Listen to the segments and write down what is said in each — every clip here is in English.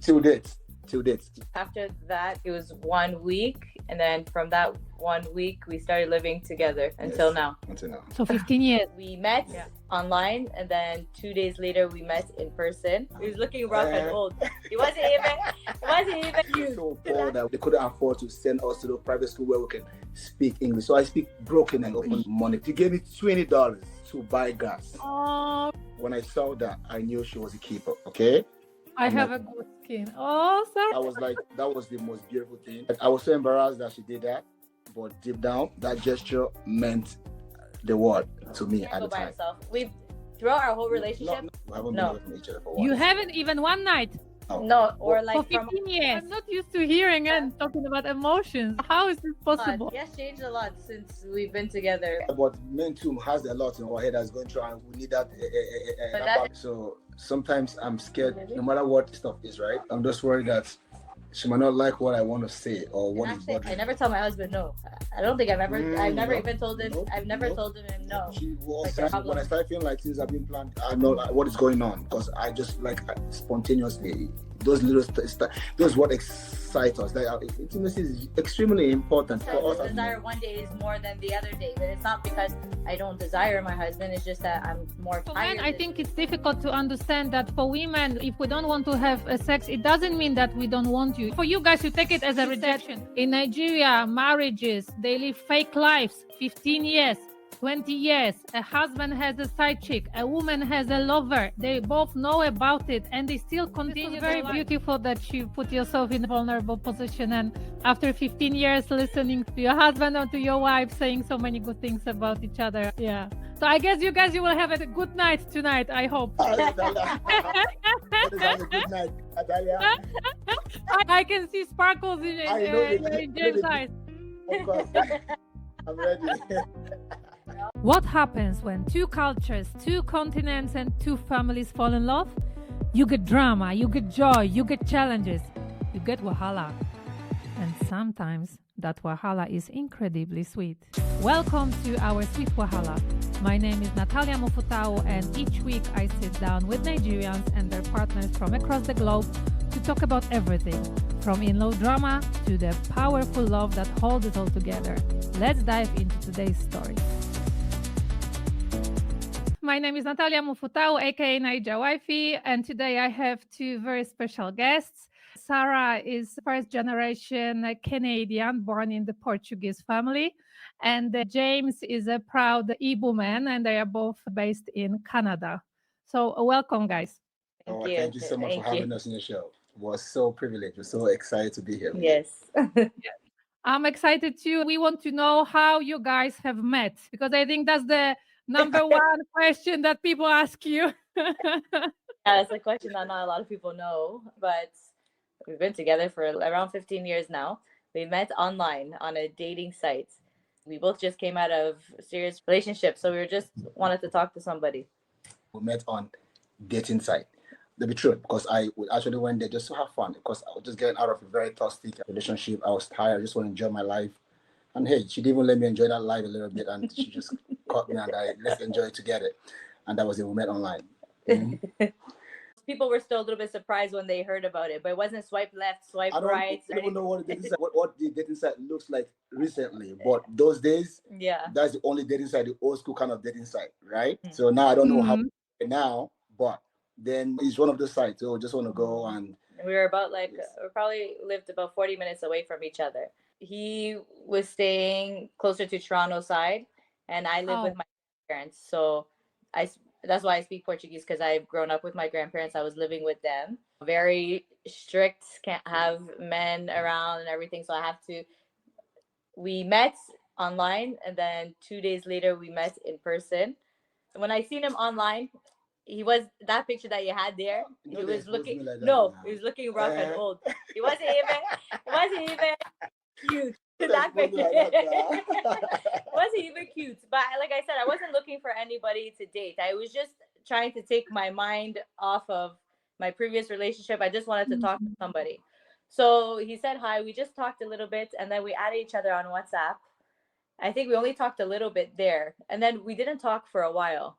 Till date. Till date. After that, it was 1 week. And then from that 1 week, we started living together until now. Until now. So 15 years. We met online, and then 2 days later, we met in person. He was looking rough and old. He wasn't even cute. So poor that they couldn't afford to send us to the private school where we can speak English. So I speak broken and open money. He gave me $20 to buy gas. Oh, When I saw that, I knew she was a keeper, okay? I have a good skin. Oh, sorry. I was like, that was the most beautiful thing. I was so embarrassed that she did that, but deep down, that gesture meant the world to me at the time. We've throughout our whole relationship. We haven't been away from each other for 1 You year. haven't even one night. No, or like For 15 years. I'm not used to hearing and talking about emotions. How is this possible? He has changed a lot since we've been together. But men too has a lot in our head that's going through, and we need that. So sometimes I'm scared, no matter what stuff is, right? I'm just worried that she might not like what I want to say or what is bothering. I never tell my husband no. I don't think I've never even told him. I've never told him no. When I start feeling like things have been planned, I know what is going on, because I just like spontaneously those little those what excite us. Like intimacy is extremely important for us. Desire one day is more than the other day, but it's not because I don't desire my husband. It's just that I'm more tired. I think it's difficult to understand that for women, if we don't want to have sex, it doesn't mean that we don't want you. For you guys, you take it as a rejection. In Nigeria, marriages, they live fake lives, 15 years. 20 years, a husband has a side chick, a woman has a lover. They both know about it and they still continue. It's very beautiful that you put yourself in a vulnerable position, and after 15 years listening to your husband or to your wife saying so many good things about each other. Yeah. So I guess you will have a good night tonight, I hope. Good night, Natalia. I can see sparkles in James' eyes. Of course. I'm ready. What happens when two cultures, two continents, and two families fall in love? You get drama, you get joy, you get challenges, you get wahala. And sometimes that wahala is incredibly sweet. Welcome to our Sweet Wahala. My name is Natalia Mufutau, and each week I sit down with Nigerians and their partners from across the globe to talk about everything, from in-law drama to the powerful love that holds it all together. Let's dive into today's story. My name is Natalia Mufutau, aka Naija Wifey, and today I have two very special guests. Sara is first generation Canadian, born in the Portuguese family, and James is a proud Igbo man, and they are both based in Canada. So welcome, guys. Thank you so much for having us in the show. It was so privileged. We're so excited to be here. Yes. I'm excited too. We want to know how you guys have met, because I think that's the number one question that people ask you. It's a question that not a lot of people know, but we've been together for around 15 years now. We met online on a dating site. We both just came out of a serious relationship, so we just wanted to talk to somebody. We met on dating site. To be true, because I actually went there just to have fun, because I was just getting out of a very toxic relationship. I was tired. I just want to enjoy my life. And hey, she didn't even let me enjoy that life a little bit, and she just caught me and let's enjoy it together. And that was it. We met online. Mm-hmm. People were still a little bit surprised when they heard about it, but it wasn't swipe left, swipe right. I don't even know what the dating site looks like recently, but those days, that's the only dating site, the old school kind of dating site, right? Mm-hmm. So now I don't know how now, but then it's one of the sites. So I just want to go, and we were about we probably lived about 40 minutes away from each other. He was staying closer to Toronto side, and I live with my parents. So that's why I speak Portuguese, because I've grown up with my grandparents. I was living with them. Very strict, can't have men around and everything. So we met online, and then 2 days later we met in person. When I seen him online, he was that picture that you had there. He was looking he was looking rough and old. He wasn't even cute. That picture wasn't even cute. But like I said, I wasn't looking for anybody to date. I was just trying to take my mind off of my previous relationship. I just wanted to talk to somebody. So he said hi. We just talked a little bit, and then we added each other on WhatsApp. I think we only talked a little bit there, and then we didn't talk for a while.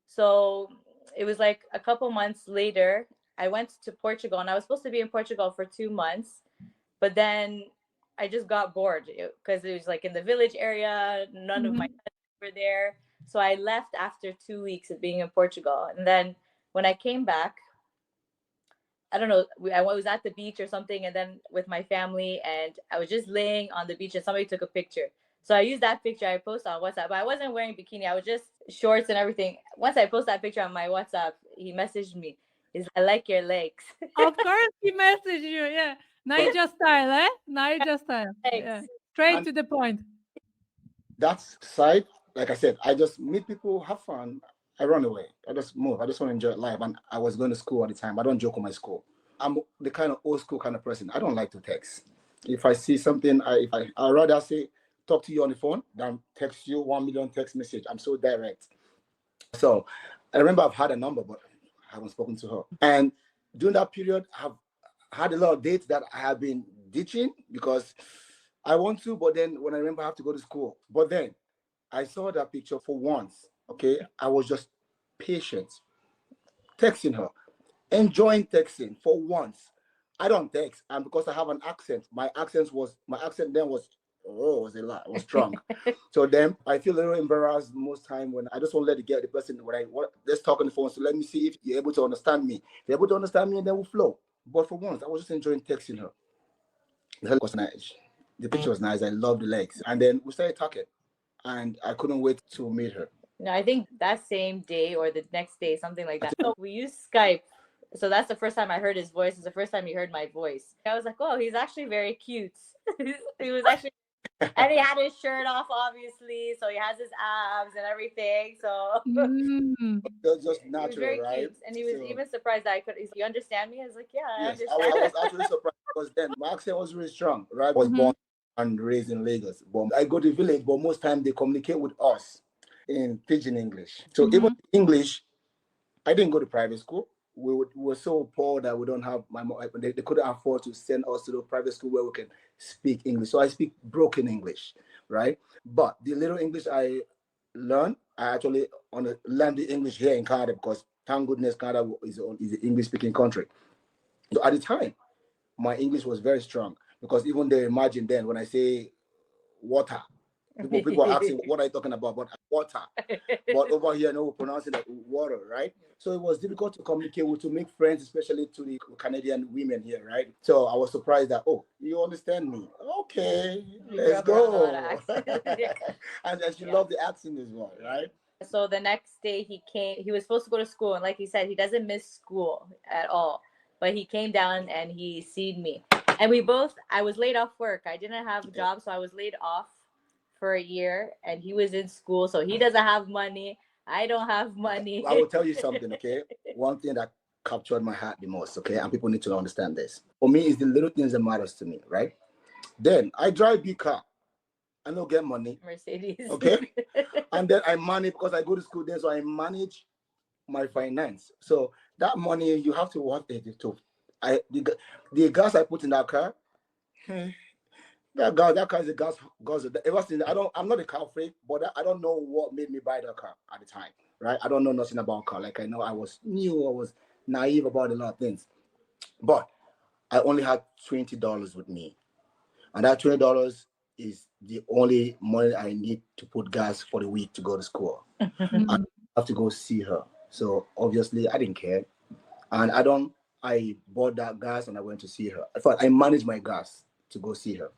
So it was like a couple months later, I went to Portugal, and I was supposed to be in Portugal for 2 months, but then I just got bored because it was like in the village area. None of my cousins were there. So I left after 2 weeks of being in Portugal. And then when I came back, I don't know, I was at the beach or something, and then with my family, and I was just laying on the beach, and somebody took a picture. So I used that picture. I posted on WhatsApp, but I wasn't wearing bikini. I was just shorts and everything. Once I post that picture on my WhatsApp, he messaged me. He's, I like your legs. Of course, he messaged you. Yeah, Niger style, eh? Niger style. Yeah, straight And to the point. that's side. Like I said, I just meet people, have fun. I run away. I just move. I just want to enjoy life. And I was going to school at the time. I don't joke with my school. I'm the kind of old school kind of person. I don't like to text. If I see something, I'd rather say talk to you on the phone than text you 1 million text message. I'm so direct. So I remember I've had a number, but I haven't spoken to her. And during that period, I've had a lot of dates that I have been ditching because I want to, but then when I remember I have to go to school. But then I saw that picture for once. Okay, I was just patient, texting her, enjoying texting for once. I don't text, and because I have an accent, my accent then was was a lot, was strong. So then I feel a little embarrassed most time when I just want to let the person let's talk on the phone. So let me see if you're able to understand me. If you're able to understand me, and then we'll flow. But for once, I was just enjoying texting her. The hell was nice. The picture was nice. I love the legs, and then we started talking, and I couldn't wait to meet her. No, I think that same day or the next day, something like that. So we used Skype. So that's the first time I heard his voice. It's the first time he heard my voice. I was like, oh, he's actually very cute. He was actually, and he had his shirt off, obviously. So he has his abs and everything. So It was just natural, he was very right? cute. And he was even surprised that I could. He's like, you understand me? I was like, yeah, I Yes, understand. I was actually surprised because then my accent was really strong, right? I was born and raised in Lagos. But I go to the village, but most time they communicate with us in pidgin English. So even English, I didn't go to private school. We were so poor that we don't have they couldn't afford to send us to the private school where we can speak English. So I speak broken English, right? But the little English I learned, I actually learned the English here in Canada because thank goodness Canada is an English speaking country. So at the time, my English was very strong because even they imagine then when I say water, people are asking what are you talking about? But water. But over here, no, we pronounce it like water, right? So it was difficult to communicate with, to make friends, especially to the Canadian women here, right? So I was surprised that, oh, you understand me? Okay, let's go. And she loved the accent as well, right? So the next day he came. He was supposed to go to school, and like he said, he doesn't miss school at all. But he came down and he seen me, and I was laid off work. I didn't have a job, so I was laid off for a year, and he was in school, so he doesn't have money. I don't have money. I will tell you something, okay? One thing that captured my heart the most, okay? And people need to understand this. For me, it's the little things that matters to me, right? Then I drive big car. I don't get money. Mercedes. Okay? And then I manage, because I go to school there, so I manage my finance. So that money, you have to work it to. The gas I put in that car, that car is a gas. Ever since I'm not a car freak, but I don't know what made me buy that car at the time, right? I don't know nothing about car. Like I know I was naive about a lot of things, but I only had $20 with me, and that $20 is the only money I need to put gas for the week to go to school. I have to go see her, so obviously I didn't care, and I bought that gas and I went to see her. In fact, I managed my gas to go see her.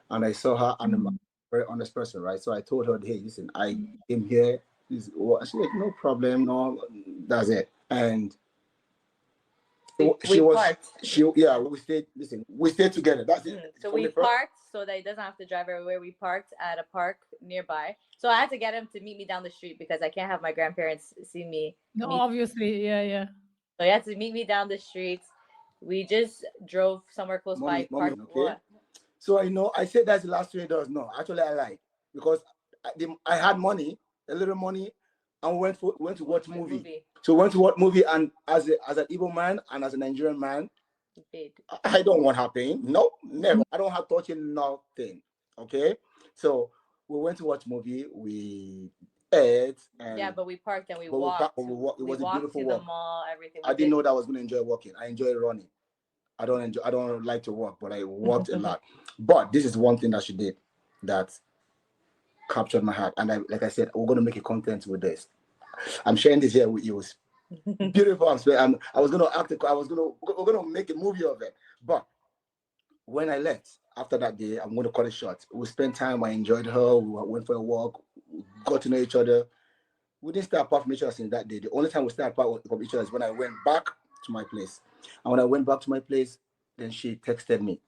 And I saw her, and I'm a very honest person, right? So I told her, hey, listen, I came here. She's like, no problem, no, that's it. And we stayed together. That's it. So we parked so that he doesn't have to drive everywhere. We parked at a park nearby. So I had to get him to meet me down the street because I can't have my grandparents see me. No, obviously, yeah. So he had to meet me down the street. We just drove somewhere close by. Okay. What? So I said that's the last $20. No, actually I lied because I had money, a little money, and went to watch movie. So we went to watch movie, and as an Igbo man and as a Nigerian man, I don't want her paying. No, never. I don't have touching nothing. Okay, so we went to watch movie. it. And yeah, but we parked and we but walked. we walked. It was a walked beautiful to walk. the mall, everything. I didn't know that I was going to enjoy walking. I enjoy running. I don't like to walk, but I walked a lot. But this is one thing that she did that captured my heart. And like I said, we're going to make a content with this. I'm sharing this here with you. It's beautiful. I was going to act. We're going to make a movie of it. But when I left after that day, I'm going to cut it short. We spent time. I enjoyed her. We went for a walk. We got to know each other. We didn't stay apart from each other since that day. The only time we stayed apart from each other is when I went back to my place. And when I went back to my place, then she texted me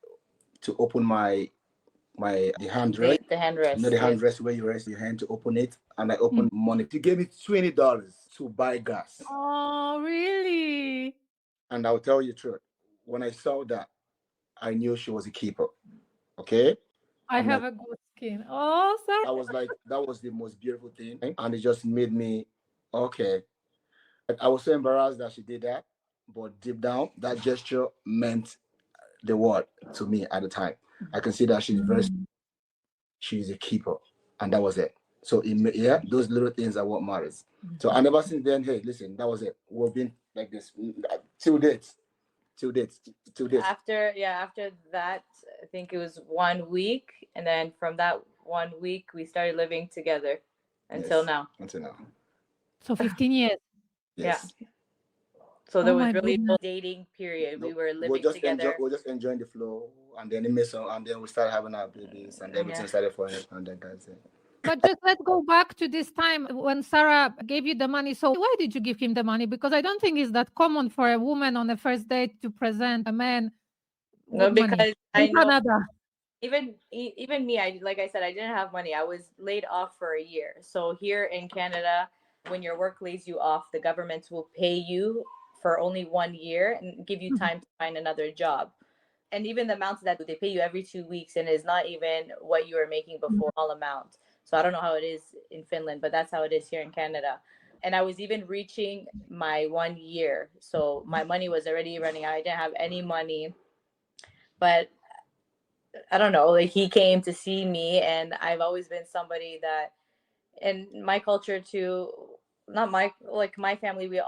to open the handrest. The handrest. You know the handrest where you rest your hand to open it, and I opened money. She gave me $20 to buy gas. Oh, really? And I'll tell you the truth. When I saw that, I knew she was a keeper. Okay. I have a good skin. Oh, sorry. I was like, that was the most beautiful thing, and it just made me okay. I was so embarrassed that she did that, but deep down, that gesture meant the world to me at the time. I can see that she's a keeper, and that was it. So those little things are what matters. So I never since then. Hey, listen, that was it. We've been like this till date. After that, I think it was 1 week, and then from that 1 week, we started living together until now. So 15 years. Yes. Yeah. So there Oh was my really goodness. no dating period. We were We're living just together. we're just enjoying the flow, and then and then we started having our babies, and everything started falling, and then that's it. But just let's go back to this time when Sarah gave you the money. So why did you give him the money? Because I don't think it's that common for a woman on a first date to present a man with No, because money. I In know Canada. even me, like I said, I didn't have money. I was laid off for a year. So here in Canada, when your work lays you off, the government will pay you for only 1 year and give you time to find another job. And even the amounts that they pay you every 2 weeks, and is not even what you were making before, all amount. So I don't know how it is in Finland, but that's how it is here in Canada. And I was even reaching my 1 year. So my money was already running out. I didn't have any money. But I don't know, like he came to see me, and I've always been somebody that, in my culture too, not my, like my family, we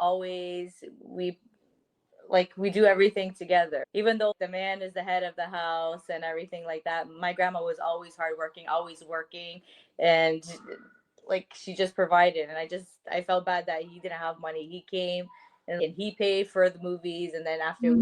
do everything together. Even though the man is the head of the house and everything like that, my grandma was always hardworking, always working, and like she just provided. And I felt bad that he didn't have money. He came and he paid for the movies, and then after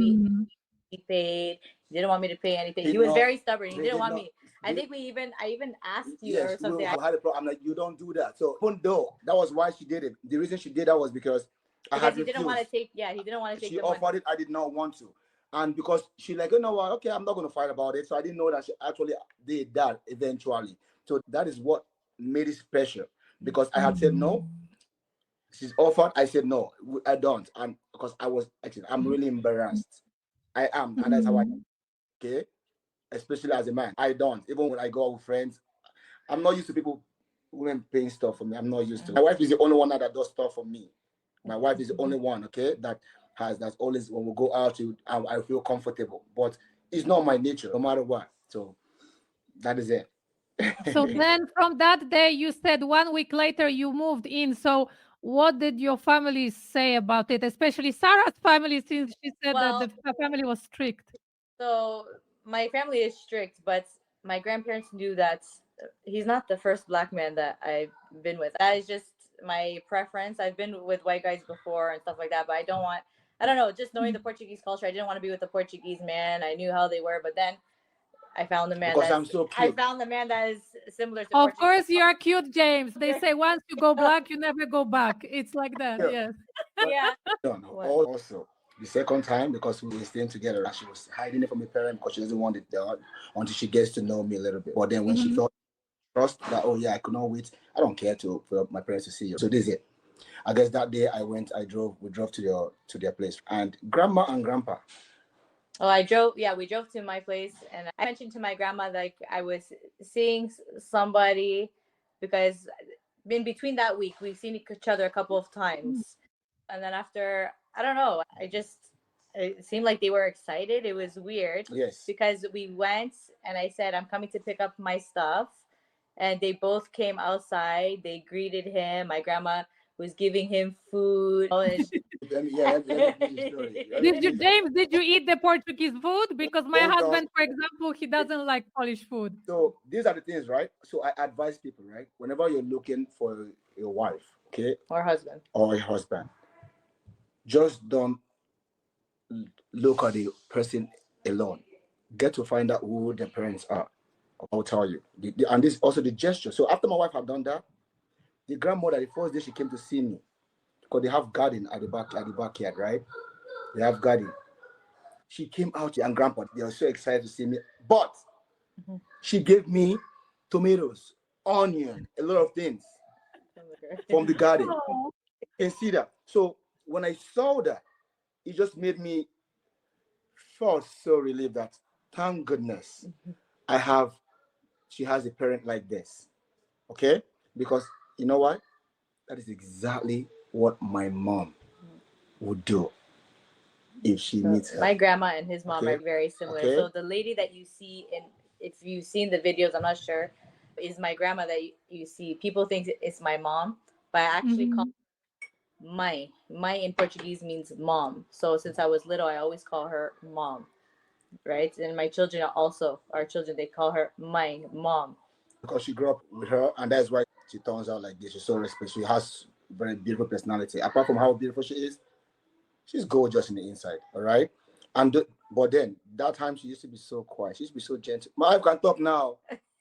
he paid. He didn't want me to pay anything. He was very stubborn. He didn't want me. I think I even asked you or something. I had a problem. I'm like, you don't do that. So even though that was why she did it, the reason she did that was because I had he didn't want to take. Yeah, he didn't want to take. She offered it. I did not want to, and because she like, you know what? Okay, I'm not going to fight about it. So I didn't know that she actually did that eventually. So that is what made it special, because I had said no. She's offered. I said no. I don't, and because I'm really embarrassed. I am, and that's how I am. Okay, especially as a man, I don't. Even when I go out with friends, I'm not used to women paying stuff for me. I'm not used to. My wife is the only one that does stuff for me. My wife is the only one, okay, that's always, when we go out, I feel comfortable. But it's not my nature, no matter what. So that is it. So then from that day, you said 1 week later you moved in. So what did your family say about it? Especially Sarah's family, since she said that the family was strict. So my family is strict, but my grandparents knew that he's not the first black man that I've been with. That is just my preference. I've been with white guys before and stuff like that, but I don't know, just knowing the Portuguese culture, I didn't want to be with a Portuguese man. I knew how they were, but then I found the man I found the man that is similar to Of course, you are cute, James. They say once you go black, you never go back. It's like that, yes. Yeah. No. Also, the second time, because we were staying together, she was hiding it from my parents because she doesn't want it done until she gets to know me a little bit. But then when she felt trust that, oh yeah, I could not wait. I don't care for my parents to see you. So this is it. I guess that day we drove to their place, and grandma and grandpa. Oh, we drove to my place, and I mentioned to my grandma like I was seeing somebody, because in between that week we've seen each other a couple of times, and then after, I don't know, it seemed like they were excited. It was weird. Yes. Because we went and I said, I'm coming to pick up my stuff, and they both came outside. They greeted him. My grandma was giving him food. James, did you eat the Portuguese food? Because my husband, for example, he doesn't like Polish food. So these are the things, right? So I advise people, right? Whenever you're looking for your wife, okay, or husband, just don't look at the person alone. Get to find out who the parents are. I'll tell you. And this also the gesture. So after my wife had done that, the grandmother, the first day she came to see me, because they have garden at the backyard, right? They have garden. She came out and grandpa, they were so excited to see me. But she gave me tomatoes, onion, a lot of things from the garden. You can see that. So when I saw that, it just made me feel so relieved that thank goodness she has a parent like this. Okay? Because you know what? That is exactly what my mom would do if she meets her. My grandma and his mom are very similar. Okay. So the lady that you see, if you've seen the videos, I'm not sure, is my grandma that you see. People think it's my mom, but I actually call her mãe. Mãe in Portuguese means mom. So since I was little, I always call her mom, right? And my children our children, they call her mãe, mom. Because she grew up with her, and that's why she turns out like this. She's so respectful. She has very beautiful personality. Apart from how beautiful she is, she's gorgeous in the inside, all right? But then, that time she used to be so quiet. She used to be so gentle. My wife can talk now.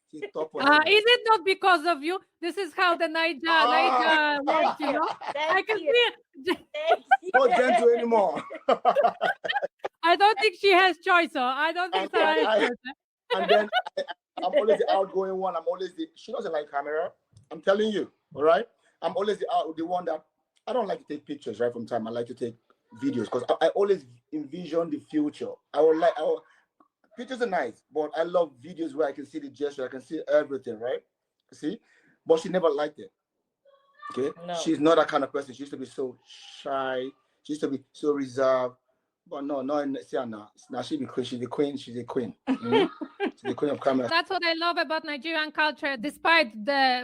She's top for Is it not because of you? This is how the Niger works, you know? I can see it. Not gentle anymore. I don't think she has choice, so I don't think Sara has choice. And then I'm always the outgoing one. She doesn't like camera. I'm telling you, all right? I'm always the one that, I don't like to take pictures right from time. I like to take videos because I always envision the future. Pictures are nice, but I love videos where I can see the gesture, I can see everything, right? See? But she never liked it. Okay? No. She's not that kind of person. She used to be so shy. She used to be so reserved. But no, see her now. Now she's the queen. She's a queen. Mm-hmm. She's the queen of camera. That's what I love about Nigerian culture. Despite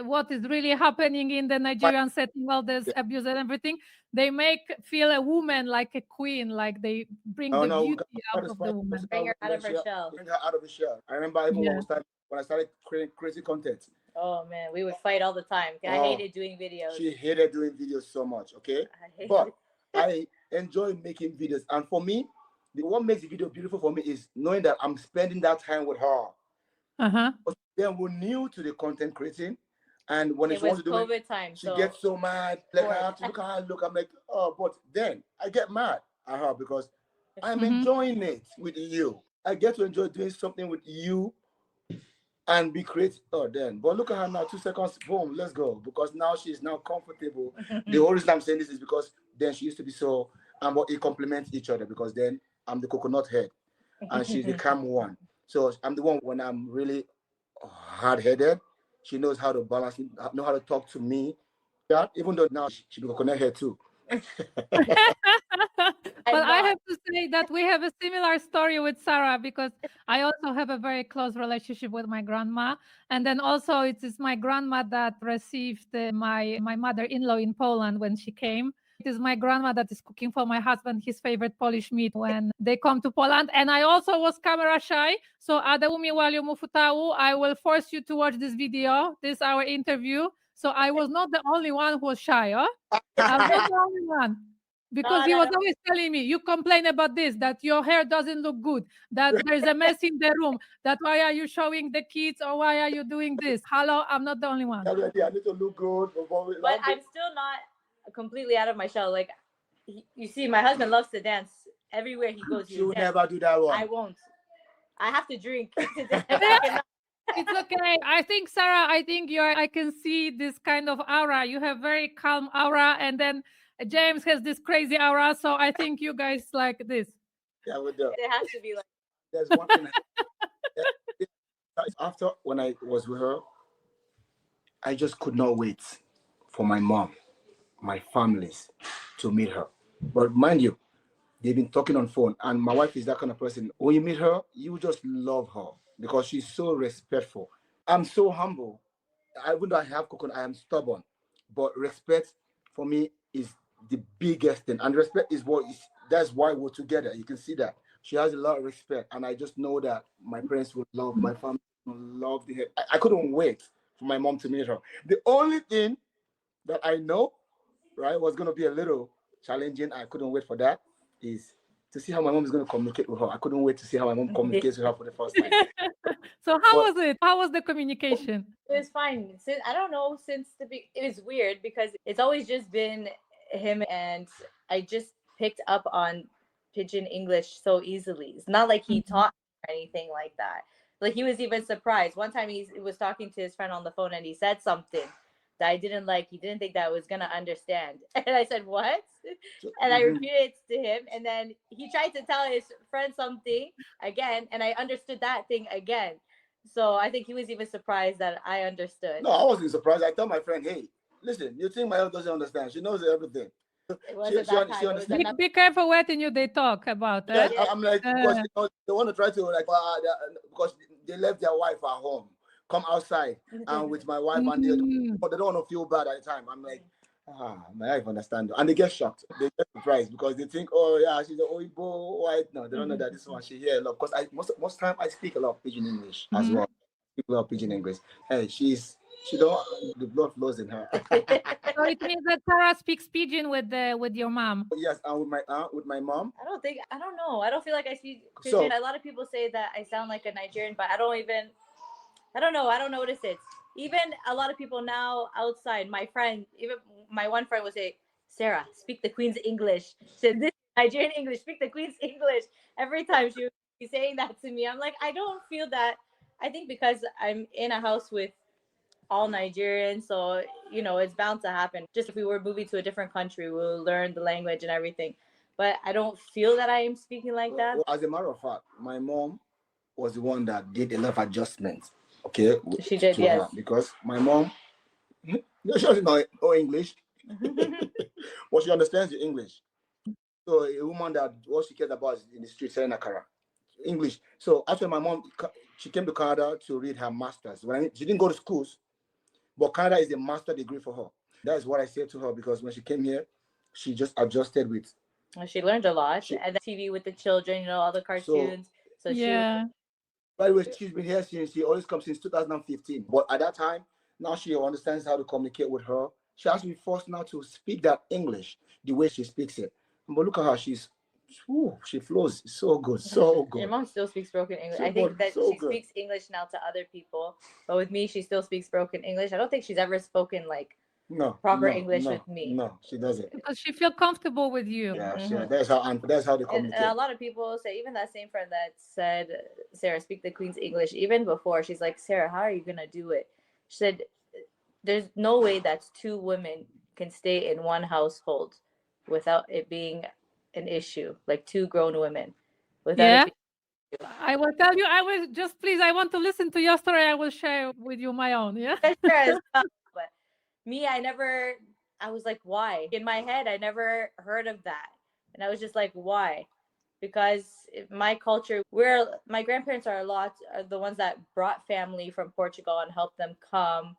what is really happening in the Nigerian setting, all this abuse and everything, they make feel a woman like a queen, like they bring the beauty out of the woman. Bring her out of her shell. Bring her out of the shell. I remember even when I started creating crazy content. Oh man, we would fight all the time. I hated doing videos. She hated doing videos so much, okay? But I enjoy making videos. And for me, what makes the video beautiful for me is knowing that I'm spending that time with her. But then we're new to the content creating. And when she wants to do COVID time, she gets so mad. Like, I have to look at her, I'm like, oh, but then I get mad at her because I'm enjoying it with you. I get to enjoy doing something with you and be creative. Oh, then. But look at her now, 2 seconds, boom, let's go. Because now she's now comfortable. The whole reason I'm saying this is because then she used to be so, and it complements each other because then I'm the coconut head and she's the calm one. So I'm the one when I'm really hard-headed. She knows how to balance it, know how to talk to me. Yeah, even though now she be coconut head too. But I have to say that we have a similar story with Sara because I also have a very close relationship with my grandma. And then also it is my grandma that received my mother-in-law in Poland when she came. It is my grandma that is cooking for my husband his favorite Polish meat when they come to Poland. And I also was camera shy. So Adeumi Waliu Mufutau, I will force you to watch this video, this our interview. So I was not the only one who was shy, huh? I'm not the only one. Because he was always telling me, you complain about this, that your hair doesn't look good, that there's a mess in the room, that why are you showing the kids or why are you doing this? Hello, I'm not the only one. I need to look good. But I'm still not completely out of my shell. Like, you see, my husband loves to dance. Everywhere he goes, you will never do that one. I won't. I have to drink. It's okay. I think, Sara, I can see this kind of aura. You have very calm aura, and then James has this crazy aura. So I think you guys like this. Yeah, we do. It has to be like. There's one thing. After when I was with her, I just could not wait for my mom, my families to meet her. But mind you, they've been talking on phone, and my wife is that kind of person. When you meet her, you just love her because she's so respectful. I'm so humble even though I have coconut, I am stubborn. But respect for me is the biggest thing. And respect is that's why we're together. You can see that. She has a lot of respect. And I just know that my parents will love, my family will love the I couldn't wait for my mom to meet her. The only thing that I know, right, was gonna be a little challenging. I couldn't wait for that. Is to see how my mom is gonna communicate with her. I couldn't wait to see how my mom communicates with her for the first time. So how was it? How was the communication? It was fine. Since I don't know, it was weird because it's always just been him, and I just picked up on pidgin English so easily. It's not like he taught me or anything like that. Like, he was even surprised. One time he was talking to his friend on the phone and he said something that I didn't like. He didn't think that I was gonna understand. And I said, "What?" And I repeated it to him, and then he tried to tell his friend something again, and I understood that thing again. So I think he was even surprised that I understood. No, I wasn't surprised. I told my friend, hey, listen, you think my wife doesn't understand? She knows everything. It wasn't that time. It was Be careful what they talk about. Yes, I'm like, because they want to try to, like, because they left their wife at home, come outside and with my wife, and they don't want to feel bad at the time. I'm like, my wife understand. And they get shocked. They get surprised because they think, oh yeah, she's an Oibo white. No, they don't know that this one she hear a lot. Because most time I speak a lot of pidgin English as well. People are pidgin English. Hey, she don't, the blood flows in her. So it means that Sara speaks pidgin with your mom. Yes, and with my mom. I don't know. I don't feel like I speak pidgin. A lot of people say that I sound like a Nigerian, but I don't know. I don't notice it. Even a lot of people now outside, my friend, even my one friend would say, "Sara, speak the Queen's English." She said, "This Nigerian English, speak the Queen's English." Every time she would be saying that to me, I'm like, I don't feel that. I think because I'm in a house with all Nigerians, so it's bound to happen. Just if we were moving to a different country, we'll learn the language and everything. But I don't feel that I am speaking like that. As a matter of fact, my mom was the one that did a lot of adjustments. Okay, she did, yes. Her, because my mom, she doesn't know English, but she understands the English. So a woman that what she cares about is in the street selling akara, English. So after my mom, she came to Canada to read her master's. She didn't go to schools, but Canada is a master degree for her. That is what I said to her, because when she came here, she just adjusted with. She learned a lot, and the TV with the children, all the cartoons. So yeah. By the way, she's been here since, she always comes since 2015. But at that time, now she understands how to communicate with her. She has to be forced now to speak that English the way she speaks it. But look at her, she flows so good, so good. Your mom still speaks broken English. I think that she speaks English now to other people, but with me, she still speaks broken English. I don't think she's ever spoken like proper English with me. No, she doesn't. Because she feels comfortable with you. Yeah, that's how they communicate. And a lot of people say, even that same friend that said, "Sara, speak the Queen's English," even before, she's like, "Sara, how are you gonna do it?" She said, "There's no way that two women can stay in one household without it being an issue, like two grown women." Without I will tell you, I want to listen to your story. I will share with you my own. Yeah. But me, I was like, why? In my head, I never heard of that. And I was just like, why? Because my culture, my grandparents are the ones that brought family from Portugal and helped them come.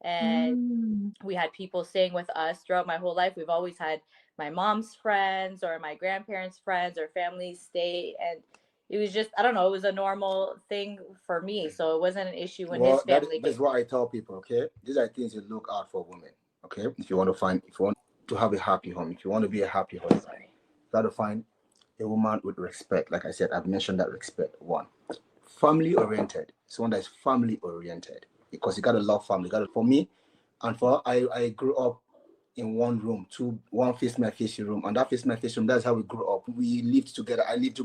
And we had people staying with us throughout my whole life. We've always had my mom's friends or my grandparents' friends or family stay. And it was just, I don't know, it was a normal thing for me. So it wasn't an issue when his family That's what I tell people, okay? These are things you look out for women, okay? If you want to have a happy home, if you want to be a happy husband, you got to find a woman with respect. Like I said, I've mentioned that respect. One, family oriented. Someone that is family oriented, because you got to love family. For me, and for her, I grew up in one room, one face my facing room, and that face my facing room, that's how we grew up. We lived together. I lived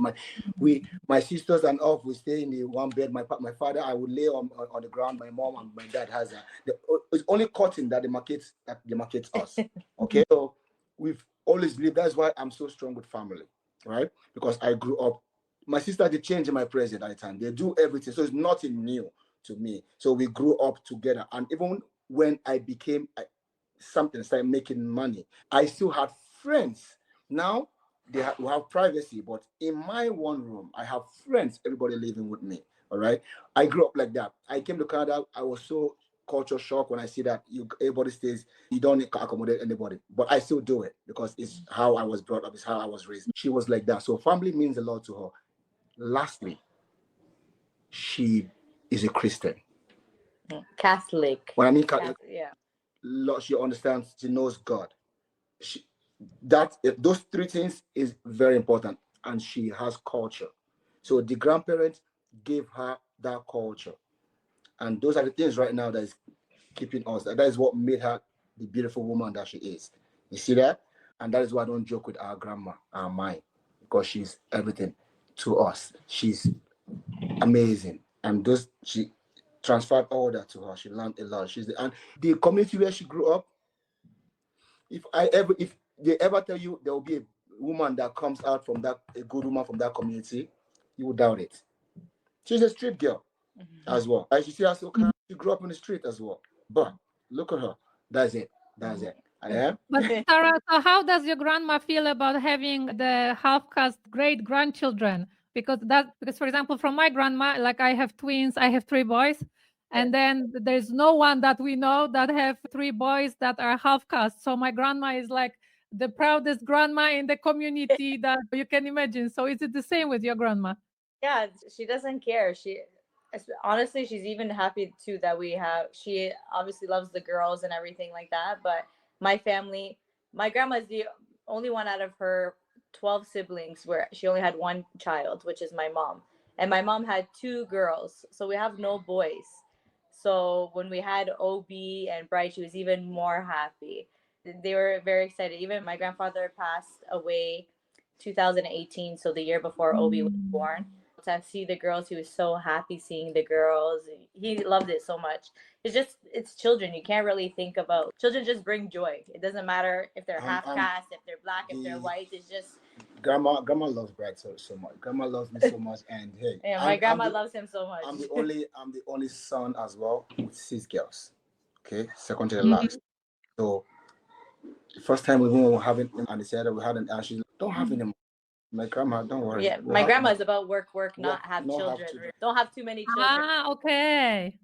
with my sisters and all. We stay in the one bed. My father, I would lay on the ground. My mom and my dad has it's only curtain that demarcates us. Okay, so we've always lived. That's why I'm so strong with family, right? Because I grew up. My sister, they changed my present at the time. They do everything, so it's nothing new to me. So we grew up together, and even when I became something, started making money, I still had friends. Now we have privacy, but in my one room, I have friends, everybody living with me. All right. I grew up like that. I came to Canada. I was so culture shock when I see that everybody stays, you don't accommodate anybody. But I still do it because it's how I was brought up, it's how I was raised. She was like that. So family means a lot to her. Lastly, she is a Christian. Catholic. When I mean Catholic, yeah. She understands, she knows God. Those three things is very important, and she has culture. So the grandparents gave her that culture, and those are the things right now that is keeping us. That is what made her the beautiful woman that she is. You see that? And that is why I don't joke with our grandma, our mine, because she's everything to us. She's amazing, and she transferred all that to her. She learned a lot. And the community where she grew up. If they ever tell you there will be a woman that comes out from that, a good woman from that community, you would doubt it. She's a street girl as well. And she see her so calm. She grew up in the street as well. But look at her. That's it. But Sara, so how does your grandma feel about having the half-caste great-grandchildren? Because for example, from my grandma, like I have twins, I have 3 boys. And then there's no one that we know that have 3 boys that are half-caste. So my grandma is like the proudest grandma in the community that you can imagine. So is it the same with your grandma? Yeah, she doesn't care. Honestly, she's even happy too that she obviously loves the girls and everything like that. But my family, my grandma is the only one out of her 12 siblings where she only had 1 child, which is my mom. And my mom had 2 girls. So we have no boys. So when we had OB and Bright, she was even more happy. They were very excited. Even my grandfather passed away 2018, so the year before Obi was born. To see the girls, he was so happy seeing the girls. He loved it so much. It's children. You can't really think about children. Just bring joy. It doesn't matter if they're half caste, if they're black, if they're white. It's just grandma loves Brad so much. Grandma loves me so much, and hey, yeah, my grandma loves him so much. I'm the only son as well with 6 girls. Okay, second to the last. So the first time we were having him, and they said that we had an she's like, don't have him. My grandma, don't worry. Yeah, my grandma is about work, not have children. Don't have too many children. Okay.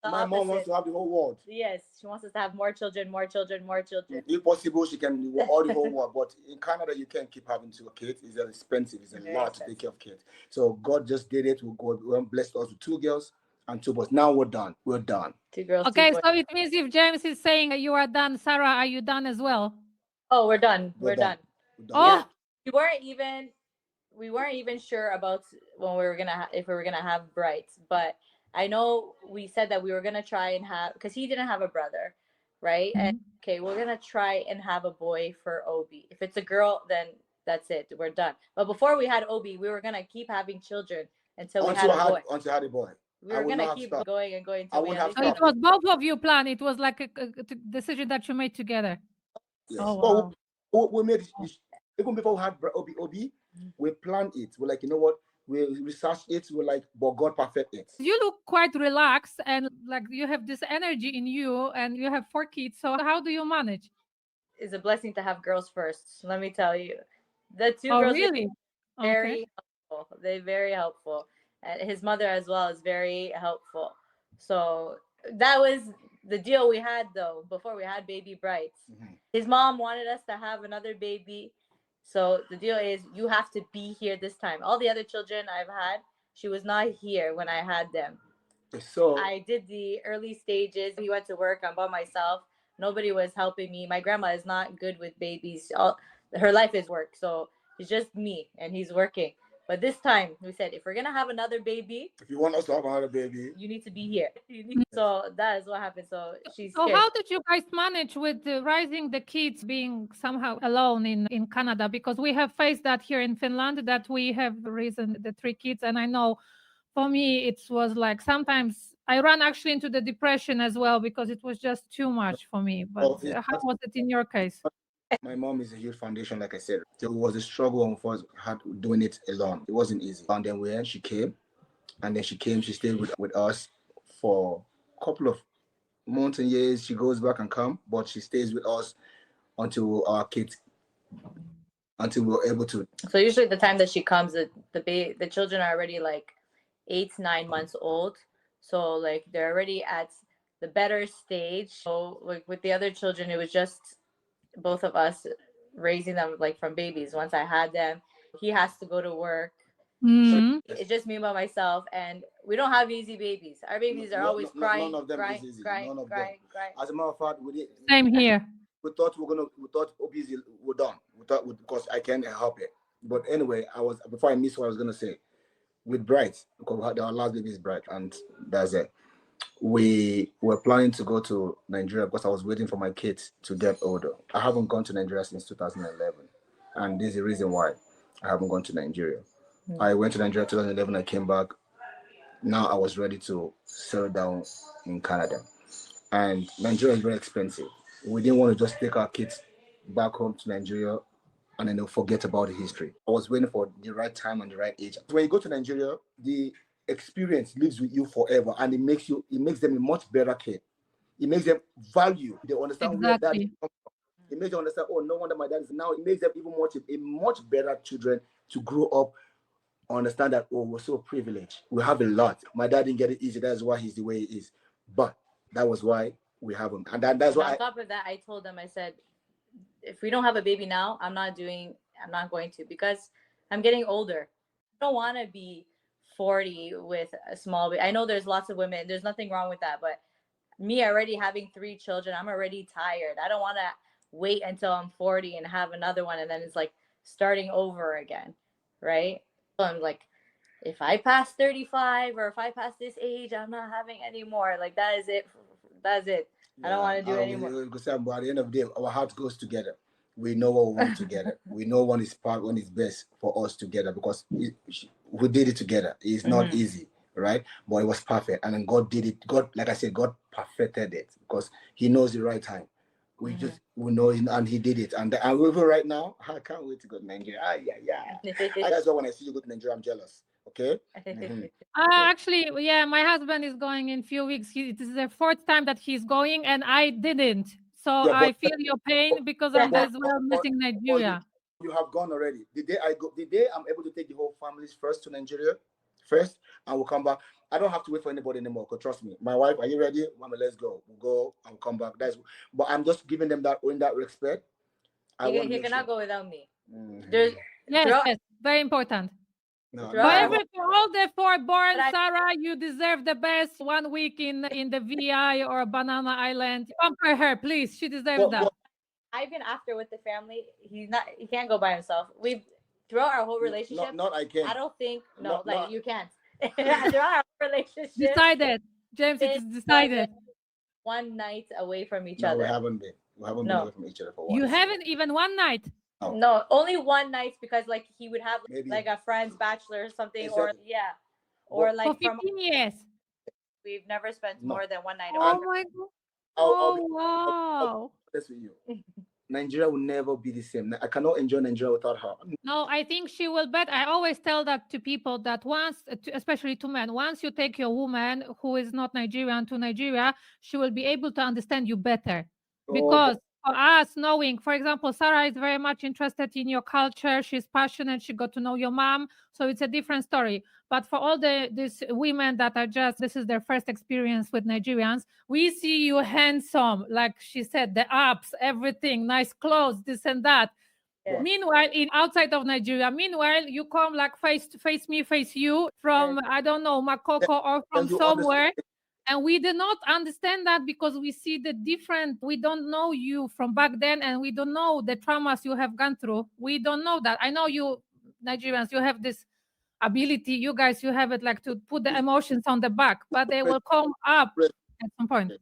My mom wants to have the whole world. Yes, she wants us to have more children. If possible, she can do all the whole world. But in Canada, you can't keep having 2 kids. It's expensive. It's a lot to take care of kids. So God just did it. We blessed us with 2 girls and 2 boys. Now we're done. 2 girls. Okay, 2 boys. so it means if James is saying you are done, Sara, are you done as well? Oh, we're done. We're done. Oh, yeah. We weren't even sure about when if we were gonna have Brights, but I know we said that we were gonna try and have, because he didn't have a brother, right? And okay, we're gonna try and have a boy for Obi. If it's a girl, then that's it. We're done. But before we had Obi, we were gonna keep having children until we had a boy. Until I had a boy. We were gonna keep going and going. I wouldn't have so it was both of you plan. It was like a decision that you made together. Yes. Oh, wow. We made it even before we had Obi. We planned it. We're like, you know what? We researched it. We're like, but God perfect it. You look quite relaxed and like you have this energy in you, and you have 4 kids. So how do you manage? It's a blessing to have girls first. Let me tell you, the 2 Oh, girls really? are very helpful. They're very helpful, and his mother as well is very helpful. So that was the deal we had though before we had baby Brights. His mom wanted us to have another baby. So the deal is you have to be here this time. All the other children I've had, she was not here when I had them. So I did the early stages. He went to work. I'm by myself. Nobody was helping me. My grandma is not good with babies. Her life is work. So it's just me and he's working. But this time we said, if we're going to have another baby, if you want us to have another baby, you need to be here. So that is what happened. So she's So how did you guys manage with raising the kids being somehow alone in Canada? Because we have faced that here in Finland, that we have raised the 3 kids. And I know for me, it was like sometimes I ran actually into the depression as well, because it was just too much for me. But how was it in your case? My mom is a huge foundation, like I said. There was a struggle for us doing it alone. It wasn't easy. And then when she came, she stayed with us for a couple of months and years. She goes back and come, but she stays with us until our kids, until we're able to. So usually the time that she comes, the children are already like 8, 9 months old. So like they're already at the better stage. So like with the other children, it was just both of us raising them like from babies. Once I had them, he has to go to work. Mm-hmm. So it's just me by myself, and we don't have easy babies. Our babies are always crying, none of them crying, is easy. crying, None of crying, them. crying. As a matter of fact, Same here. we thought obviously we're done. Because I can't help it. But anyway, before I miss what I was gonna say, with Bright, because our last baby is Bright, and that's it. We were planning to go to Nigeria because I was waiting for my kids to get older. I haven't gone to Nigeria since 2011, and this is the reason why I haven't gone to Nigeria. I went to Nigeria 2011. I came back. Now I was ready to settle down in Canada, and Nigeria is very expensive. We didn't want to just take our kids back home to Nigeria and then they'll forget about the history. I was waiting for the right time and the right age. When you go to Nigeria, the experience lives with you forever, and it makes them a much better kid. It makes them value. They understand where that is Exactly. from. It makes them understand, oh, no wonder my dad is now. It makes them even much better children to grow up, understand that, oh, we're so privileged. We have a lot. My dad didn't get it easy. That's why he's the way he is. But that was why we have him. And that's why on top of that, I told them, I said, if we don't have a baby now, I'm not going to, because I'm getting older. I don't want to be 40 with a small baby. I know there's lots of women. There's nothing wrong with that. But me already having 3 children, I'm already tired. I don't want to wait until I'm 40 and have another one. And then it's like starting over again. Right. So I'm like, if I pass 35 or if I pass this age, I'm not having any more. Like, that is it. That's it. I don't want to do it anymore. But at the end of the day, our heart goes together. We know what we want together. We know when it's best for us together, because we did it together. It's not easy, right? But it was perfect. And then God did it. God, like I said, God perfected it because He knows the right time. We know, and He did it. And even right now, I can't wait to go to Nigeria. That's why when I see you go to Nigeria, I'm jealous. Okay? Actually, yeah, my husband is going in few weeks. It is the 4th time that he's going, and I didn't. So Yeah, I feel your pain because I'm as well missing Nigeria. You have gone already. The day I'm able to take the whole families first to Nigeria, and we'll come back. I don't have to wait for anybody anymore. Because trust me, my wife, are you ready? Mama, let's go. We'll go and we'll come back. But I'm just giving them that respect. You cannot go without me. Yes, very important. No, But for all the 4-born, Sara, you deserve the best 1 week in the VI or Banana Island. Pamper her, please. She deserves that. I've been after with the family. He can't go by himself. We've throughout our whole relationship. Not I can't. I don't think you can't. Throughout our relationship. Decided, James. It is decided. 1 night away from each other. We haven't been. We haven't been away from each other for 1 You haven't even 1 night. No, only 1 night, because like he would have like a friend's bachelor or something, exactly. or like for 15 years. We've never spent more than 1 night. Oh my God! I'll be honest with you. Nigeria will never be the same. I cannot enjoy Nigeria without her. No, I think she will bet. I always tell that to people that especially to men, once you take your woman who is not Nigerian to Nigeria, she will be able to understand you better. Because for us, knowing, for example, Sara is very much interested in your culture. She's passionate. She got to know your mom. So it's a different story. But for all these women that are this is their first experience with Nigerians, we see you handsome, like she said, the abs, everything, nice clothes, this and that. Yeah. Meanwhile, outside of Nigeria, you come like face me, face you from, I don't know, Makoko or from somewhere. And we do not understand that because we see the different, we don't know you from back then and we don't know the traumas you have gone through. We don't know that. I know you Nigerians, you have this ability, you guys, you have it like to put the emotions on the back, but they will come up at some point.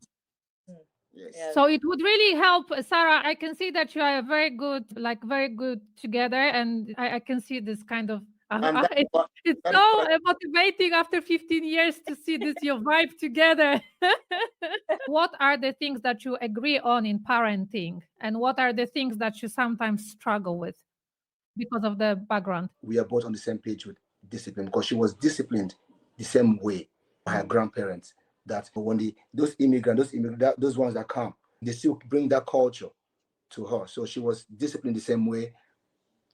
Yes. So it would really help, Sara. I can see that you are very good together, and I can see this kind of. It's so motivating after 15 years to see this your vibe together. What are the things that you agree on in parenting, and what are the things that you sometimes struggle with because of the background? We are both on the same page with discipline, because she was disciplined the same way by her grandparents. That when those ones that come, they still bring that culture to her. So she was disciplined the same way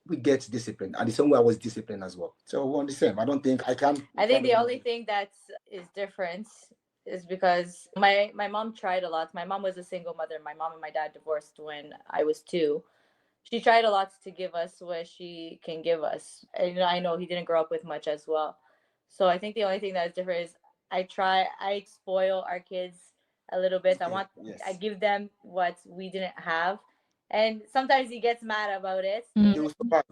we get disciplined, and the same way I was disciplined as well. So we're on the same. I don't think I can. I think the only thing that is different is because my mom tried a lot. My mom was a single mother. My mom and my dad divorced when I was 2. She tried a lot to give us what she can give us. And I know he didn't grow up with much as well. So I think the only thing that is different is I spoil our kids a little bit. I give them what we didn't have. And sometimes he gets mad about it. They will survive.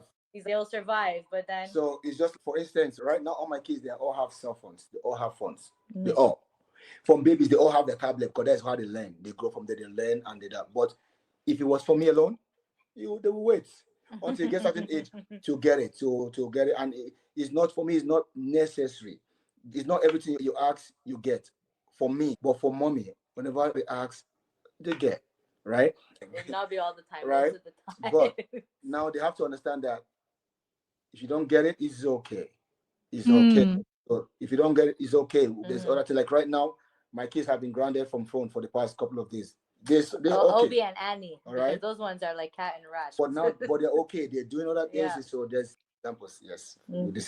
They'll survive, but then. So it's just, for instance, right now, all my kids, they all have cell phones. They all have phones. They all. From babies, they all have their tablet because that's how they learn. They grow from there, they learn and they that. But if it was for me alone, they will wait until you get a certain age to get it, to get it. And it's not, for me, it's not necessary. It's not everything you ask, you get. For me, but for mommy, whenever they ask, they get. Right? It will not be all the time, right? Most of the time. But now they have to understand that if you don't get it, it's okay. It's okay. So if you don't get it, it's okay. There's other things. Like right now, my kids have been grounded from phone for the past couple of days. They're okay. Obi and Annie. All right. Because those ones are like cat and rat. But they're okay. They're doing other things. So there's examples. Yes.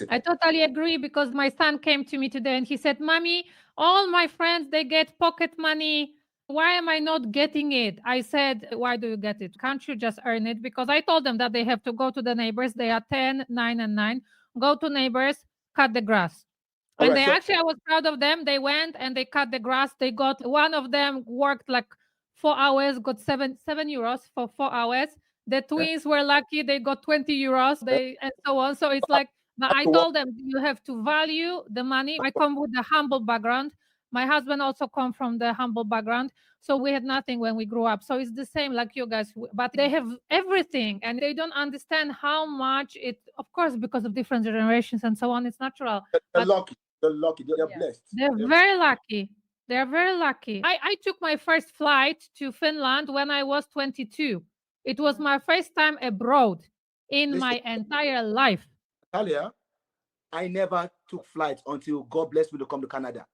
I totally agree, because my son came to me today and he said, "Mommy, all my friends, they get pocket money. Why am I not getting it?" I said, "Why do you get it? Can't you just earn it?" Because I told them that they have to go to the neighbors. They are 10, 9, and 9. Go to neighbors, cut the grass. And they actually, I was proud of them. They went and they cut the grass. They got, one of them worked like 4 hours, got 7 euros for 4 hours. The twins were lucky. They got 20 euros. And so on. So it's like, but I told them, you have to value the money. I come with a humble background. My husband also come from the humble background. So we had nothing when we grew up. So it's the same like you guys, but they have everything and they don't understand how much it, of course, because of different generations and so on, it's natural. They're lucky. They're lucky. They're blessed. They're very lucky. They're very lucky. I took my first flight to Finland when I was 22. It was my first time abroad in my entire life. Talia, I never took flights until God blessed me to come to Canada.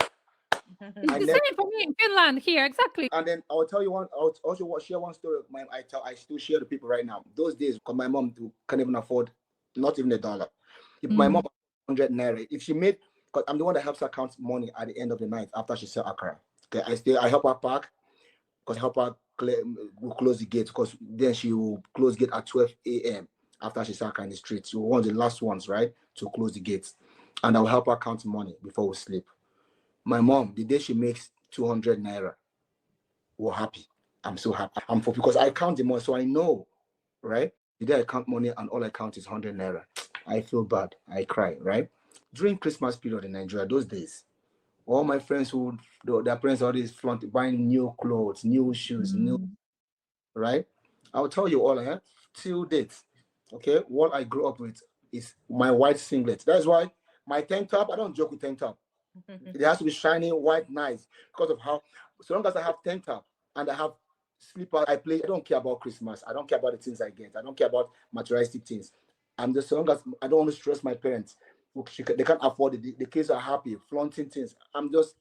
It's the same for me in Finland here, exactly. And then I'll tell you one. I'll also share one story of mine. I still share to people right now. Those days, because my mom can't even afford, not even $1. If my mom 100 naira, if she made, because I'm the one that helps her count money at the end of the night after she sell akara. Okay, I help her park, because I help her close the gate, because then she will close gate at 12 a.m. after she sell akara in the street. She was one of the last ones, right, to close the gates, and I'll help her count money before we sleep. My mom, the day she makes 200 naira, we're happy. I'm so happy. I'm for, because I count the money, so I know, right? The day I count money and all I count is 100 naira, I feel bad. I cry, right? During Christmas period in Nigeria, those days, all my friends their parents always buying new clothes, new shoes, new, right? I'll tell you all, till date, okay? What I grew up with is my white singlet. That's why my tank top, I don't joke with tank top. It has to be shiny, white, nice, because of how, so long as I have tank top and I have slippers, I don't care about Christmas. I don't care about the things I get. I don't care about materialistic things. I'm just, so long as I don't want to stress my parents. They can't afford it. The kids are happy, flaunting things. I'm just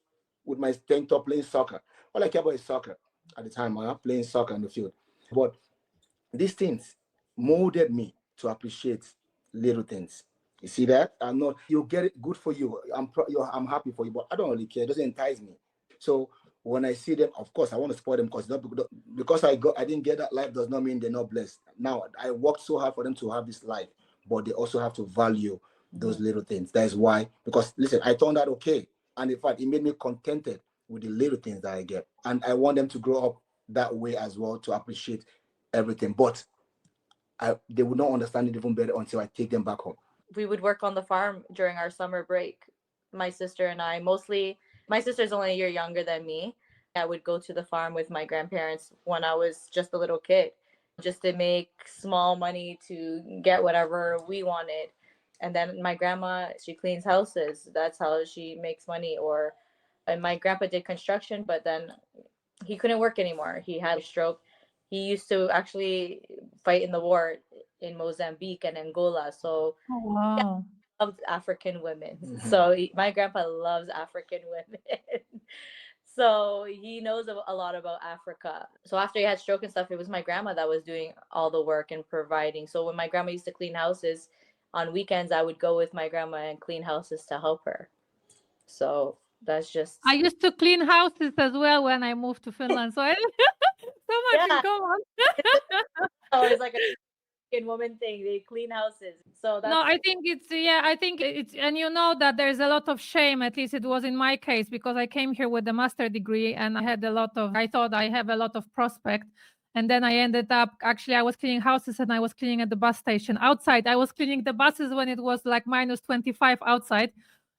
with my tank top playing soccer. All I care about is soccer at the time. I'm playing soccer in the field. But these things molded me to appreciate little things. You see that? I'm not, you get it, good for you. I'm happy for you, but I don't really care. It doesn't entice me. So when I see them, of course, I want to support them, because I didn't get that life does not mean they're not blessed. Now, I worked so hard for them to have this life, but they also have to value those little things. That is why, because listen, I turned out okay. And in fact, it made me contented with the little things that I get. And I want them to grow up that way as well, to appreciate everything. But they would not understand it even better until I take them back home. We would work on the farm during our summer break. My sister and I, mostly, my sister's only a year younger than me. I would go to the farm with my grandparents when I was just a little kid, just to make small money to get whatever we wanted. And then my grandma, she cleans houses. That's how she makes money. And my grandpa did construction, but then he couldn't work anymore. He had a stroke. He used to actually fight in the war in Mozambique and Angola. So wow. He loved African women. So my grandpa loves African women. So he knows a lot about Africa. So after he had stroke and stuff, it was my grandma that was doing all the work and providing. So when my grandma used to clean houses on weekends, I would go with my grandma and clean houses to help her. So that's just. I used to clean houses as well when I moved to Finland, so I so much in Yeah. common. Oh, it's like a woman thing. They clean houses. So No, that's. I think I think it's, and you know that there's a lot of shame, at least it was in my case, because I came here with a master degree and I had I thought I have a lot of prospect. And then I ended up, actually, I was cleaning houses and I was cleaning at the bus station outside. I was cleaning the buses when it was like minus 25 outside.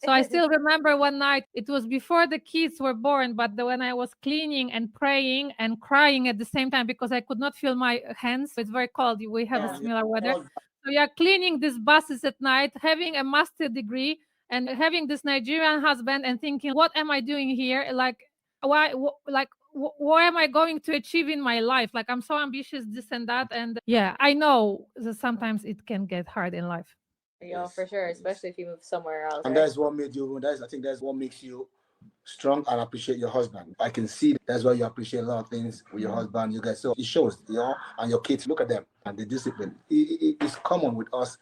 So I still remember one night, it was before the kids were born, but when I was cleaning and praying and crying at the same time because I could not feel my hands. It's very cold. We have a similar weather. So you're cleaning these buses at night, having a master degree and having this Nigerian husband and thinking, what am I doing here? Like, what am I going to achieve in my life? Like, I'm so ambitious, this and that. And yeah, I know that sometimes it can get hard in life. For sure, especially if you move somewhere else. And right? that's what made you, I think that's what makes you strong and appreciate your husband. I can see that's why you appreciate a lot of things with your husband, you guys. So it shows, and your kids, look at them and the discipline. It's common with us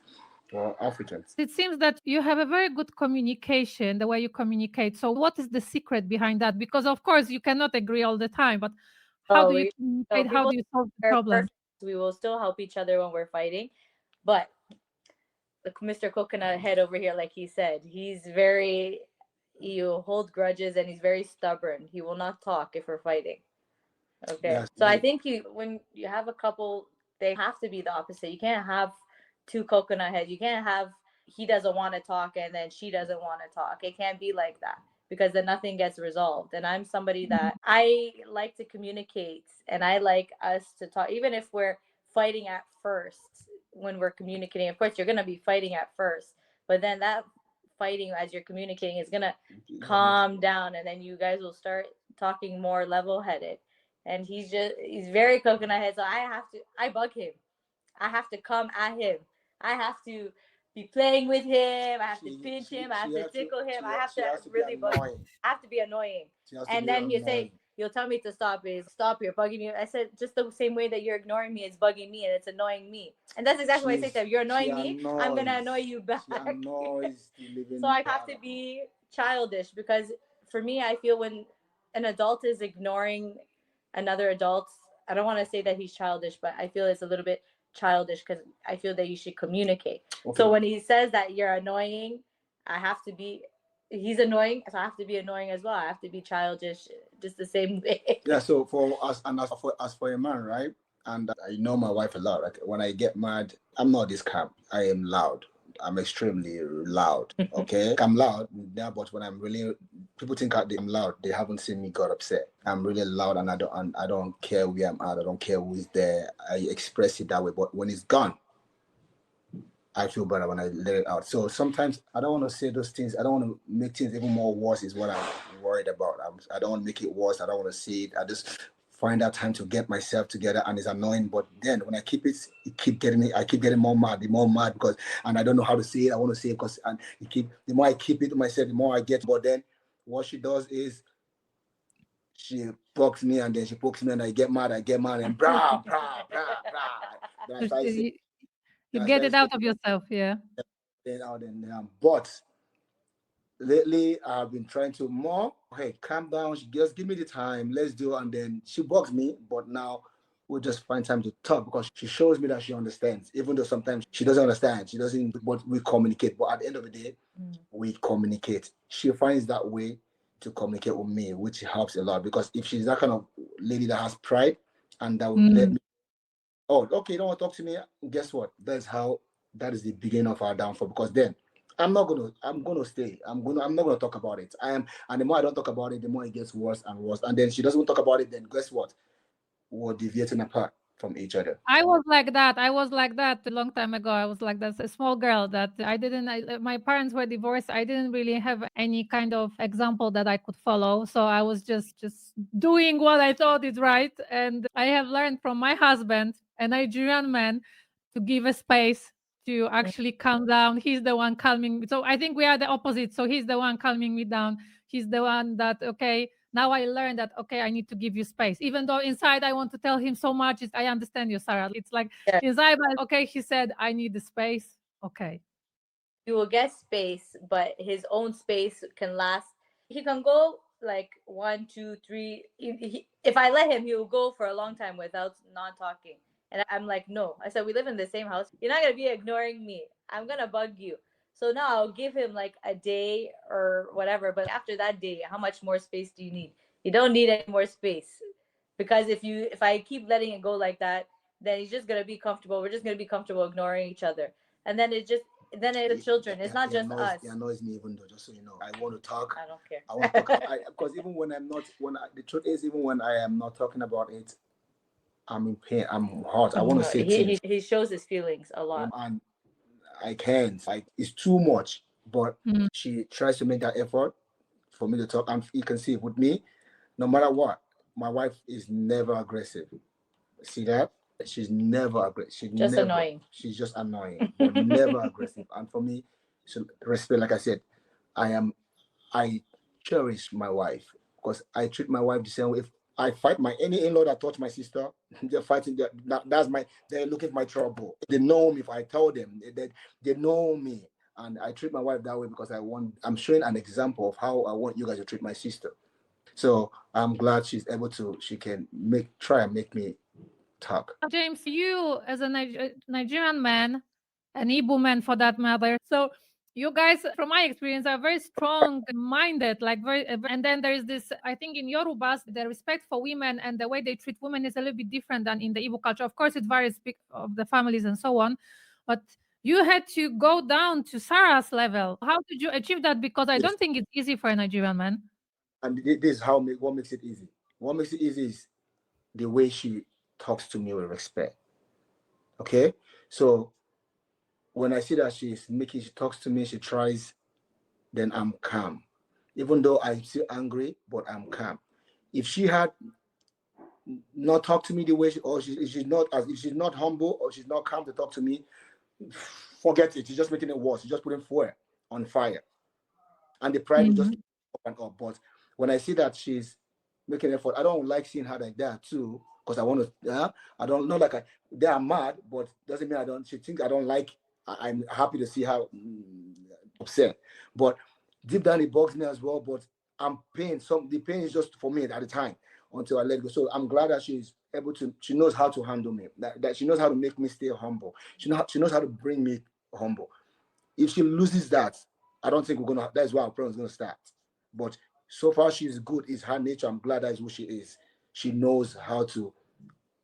for Africans. It seems that you have a very good communication, the way you communicate. So what is the secret behind that? Because of course you cannot agree all the time, but how do you communicate? How do you solve the problem? We will still help each other when we're fighting, but Mr. Coconut Head over here, like he said, he's very, you hold grudges and he's very stubborn. He will not talk if we're fighting. Okay. Yes, so I think when you have a couple, they have to be the opposite. You can't have two coconut heads. You can't have, he doesn't want to talk and then she doesn't want to talk. It can't be like that because then nothing gets resolved. And I'm somebody that I like to communicate and I like us to talk, even if we're fighting at first. When we're communicating, of course you're going to be fighting at first, but then that fighting as you're communicating is going to calm down and then you guys will start talking more level-headed. And he's very coconut head, so I bug him. I have to come at him. I have to be playing with him. I have to pinch him. I have to tickle him. I have to really bug him. I have to be annoying. And then he'll tell me to stop. Stop, you're bugging me. I said, just the same way that you're ignoring me, it's bugging me and it's annoying me. And that's exactly what I say to him. You're annoying me, I'm going to annoy you back. So I have to be childish because for me, I feel when an adult is ignoring another adult, I don't want to say that he's childish, but I feel it's a little bit childish because I feel that you should communicate. Okay. So when he says that you're annoying, he's annoying, so I have to be annoying as well. I have to be childish just the same way. Yeah, so for us, and as for a man, right? And I know my wife a lot. Like when I get mad, I'm not this calm. I am loud. I'm extremely loud. Okay, I'm loud. Yeah, but when I'm really, people think I'm loud. They haven't seen me got upset. I'm really loud, and I don't care where I'm at. I don't care who is there. I express it that way. But when it's gone, I feel better when I let it out. So sometimes I don't want to say those things. I don't want to make things even more worse. Is what I'm worried about. I don't want to make it worse. I don't want to see it. I just find that time to get myself together, and it's annoying. But then when I keep it, I keep getting more mad because, and I don't know how to say it. I want to say it because, and the more I keep it to myself, the more I get. But then what she does is she pokes me, and then she pokes me, and I get mad, and brah, brah, brah, brah. You get it out of yourself, yeah. But lately, I've been trying to more. Hey, calm down. She just give me the time. Let's do it. And then she bugs me. But now we'll just find time to talk because she shows me that she understands. Even though sometimes she doesn't understand. She doesn't. But we communicate. But at the end of the day, we communicate. She finds that way to communicate with me, which helps a lot. Because if she's that kind of lady that has pride and that would let me, oh, okay, you don't want to talk to me. Guess what? That is the beginning of our downfall. Because then I'm gonna stay. I'm not gonna talk about it. And the more I don't talk about it, the more it gets worse and worse. And then she doesn't want to talk about it, then guess what? We're deviating apart from each other. I was like that a long time ago. I was like that, a small girl that my parents were divorced. I didn't really have any kind of example that I could follow. So I was just doing what I thought is right. And I have learned from my husband, a Nigerian man, to give a space to actually calm down. He's the one calming me. So I think we are the opposite. So he's the one calming me down. He's the one that, okay, now I learned that, okay, I need to give you space. Even though inside I want to tell him so much. I understand you, Sarah. It's like inside, okay, he said, I need the space. Okay. You will get space, but his own space can last He can go like 1, 2, 3. If I let him, he'll go for a long time without not talking. And I'm like, no. I said, we live in the same house. You're not gonna be ignoring me. I'm gonna bug you. So now I'll give him like a day or whatever. But after that day, how much more space do you need? You don't need any more space. Because if I keep letting it go like that, then he's just gonna be comfortable. We're just gonna be comfortable ignoring each other. And then it's the children. It's not just us. It annoys me, even though, just so you know, I want to talk. I don't care. I want to talk. Because even when I'm not, the truth is, even when I am not talking about it, I'm in pain. I'm hurt. I want to say things. He shows his feelings a lot. And I can't. Like, it's too much. But she tries to make that effort for me to talk. And you can see with me, no matter what, my wife is never aggressive. See that? She's never aggressive. She's just never, annoying. She's just annoying, but never aggressive. And for me, so respect, like I said, I cherish my wife because I treat my wife the same way. If I fight any in-law that touch my sister, they're fighting. They're looking for my trouble. They know me. If I tell them, they know me, and I treat my wife that way because I'm showing an example of how I want you guys to treat my sister. So I'm glad she can try and make me talk. James, you as a Nigerian man, an Igbo man for that matter. So you guys, from my experience, are very strong-minded, and then there is this, I think in Yorubas, the respect for women and the way they treat women is a little bit different than in the Igbo culture. Of course, it varies of the families and so on, but you had to go down to Sara's level. How did you achieve that? Because I don't think it's easy for a Nigerian man. And this is what makes it easy. What makes it easy is the way she talks to me with respect. Okay? So when I see that she talks to me, she tries, then I'm calm. Even though I'm still angry, but I'm calm. If she had not talked to me the way she's not humble or she's not calm to talk to me, forget it. She's just making it worse. She's just putting fuel on fire. And the pride will just up and up. But when I see that she's making effort, I don't like seeing her like that too. Because I want to, I don't know, like they are mad, but doesn't mean she thinks I don't like, I'm happy to see her upset. But deep down it bugs me as well, but I'm paying the pain is just for me at the time until I let go. So I'm glad that she knows how to handle me, that she knows how to make me stay humble. She knows how to bring me humble. If she loses that, I don't think that's where our problem is going to start. But so far she's good. It's her nature. I'm glad that's who she is. She knows how to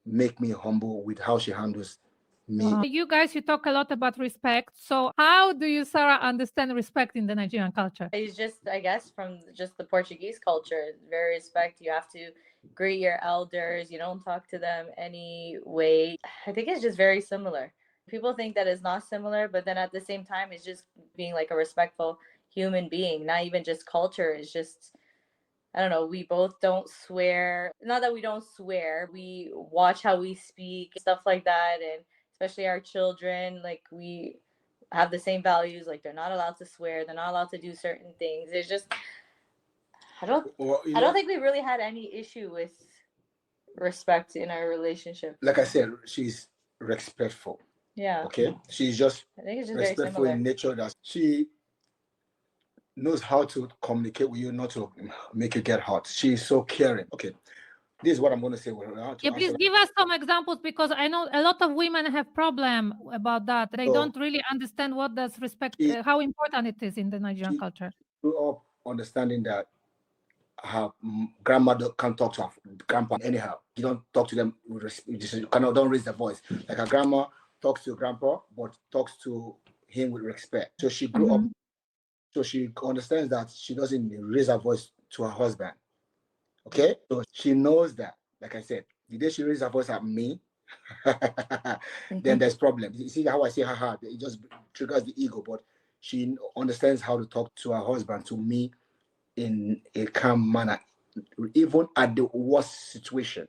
make me humble with how she handles me. You guys, you talk a lot about respect. So how do you, Sara, understand respect in the Nigerian culture? It's just, I guess, from just the Portuguese culture, very respect. You have to greet your elders. You don't talk to them anyway. I think it's just very similar. People think that it's not similar, but then at the same time, it's just being like a respectful human being, not even just culture. It's just, I don't know, we both don't swear. Not that we don't swear, we watch how we speak, stuff like that. And especially our children, like we have the same values. Like they're not allowed to swear. They're not allowed to do certain things. It's just, I don't think we really had any issue with respect in our relationship. Like I said, she's respectful. Yeah. Okay. She's just, I think it's just respectful in nature. That she knows how to communicate with you, not to make you get hurt. She's so caring. Okay. This is what I'm going to say. Please give us some examples, because I know a lot of women have problem about that. They don't really understand what does respect, how important it is in the Nigerian culture. Grew up understanding that her grandmother can't talk to her grandpa anyhow. You don't talk to them with respect. You don't raise the voice. Like her grandma talks to grandpa, but talks to him with respect. So she grew up. So she understands that she doesn't raise her voice to her husband. Okay? So she knows that, like I said, the day she raises her voice at me, then there's problem. You see how I say her, it just triggers the ego, but she understands how to talk to her husband, to me, in a calm manner, even at the worst situation.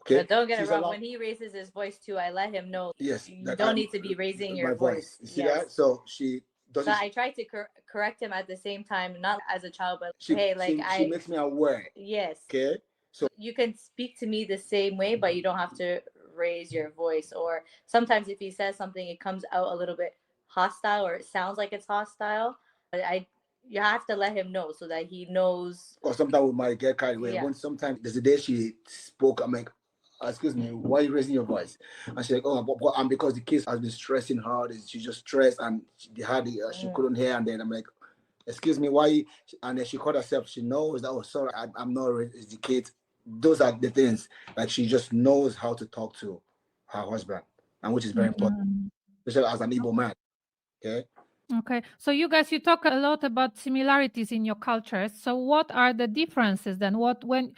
Okay? But don't get it wrong, when he raises his voice too, I let him know, yes, you don't need to be raising your voice. You see that? So she doesn't. So I try to correct him at the same time, not as a child, but she makes me aware. Yes. Okay. So you can speak to me the same way, but you don't have to raise your voice. Or sometimes if he says something, it comes out a little bit hostile, or it sounds like it's hostile. I you have to let him know so that he knows. Or sometimes we might get carried away. Yeah. When sometimes there's a day she spoke, I'm like, excuse me, why are you raising your voice? And she's like, oh, and because the kids has been stressing her, she's just stressed and she couldn't hear. And then I'm like, excuse me, why? And then she called herself. She knows that, oh, sorry, I'm not, it's the kids. Those are the things. Like, she just knows how to talk to her husband, and which is very important, especially as an Igbo man. Okay. Okay. So you guys, you talk a lot about similarities in your cultures. So what are the differences then? When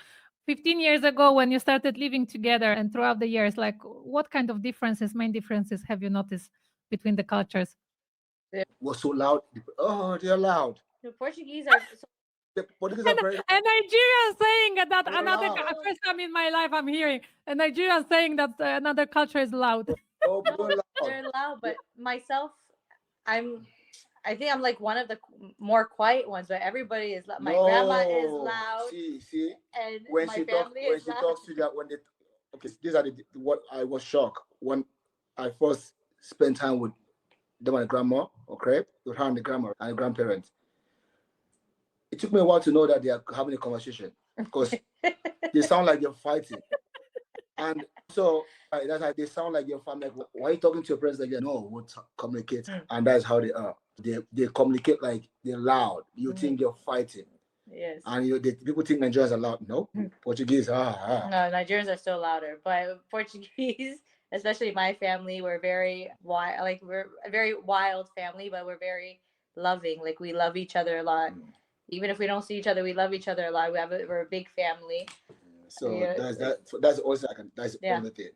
15 years ago, when you started living together and throughout the years, like what kind of main differences have you noticed between the cultures? Was so loud. Oh, they're loud. The Portuguese are so. The Portuguese are very. A Nigerian saying that They're another loud. first time in my life I'm hearing a Nigerian saying that another culture is loud. Oh, They're loud, but myself, I think I'm like one of the more quiet ones, but everybody is loud. My grandma is loud. See, and when my she family when is she loud. talks to that, okay, these are what I was shocked when I first spent time with them and the grandma, okay, with her and the grandma and the grandparents. It took me a while to know that they are having a conversation because they sound like they're fighting, and so that's how they sound like your family. Like, why are you talking to your parents like that? No, we'll communicate, and that's how they are. They communicate like they're loud. You think you're fighting. Yes. And people think Nigerians are loud. No, Portuguese. No, Nigerians are still louder, but Portuguese, especially my family, we're very wild. Like, we're a very wild family, but we're very loving. Like, we love each other a lot. Even if we don't see each other, we love each other a lot. We're a big family. So that's also that's one thing.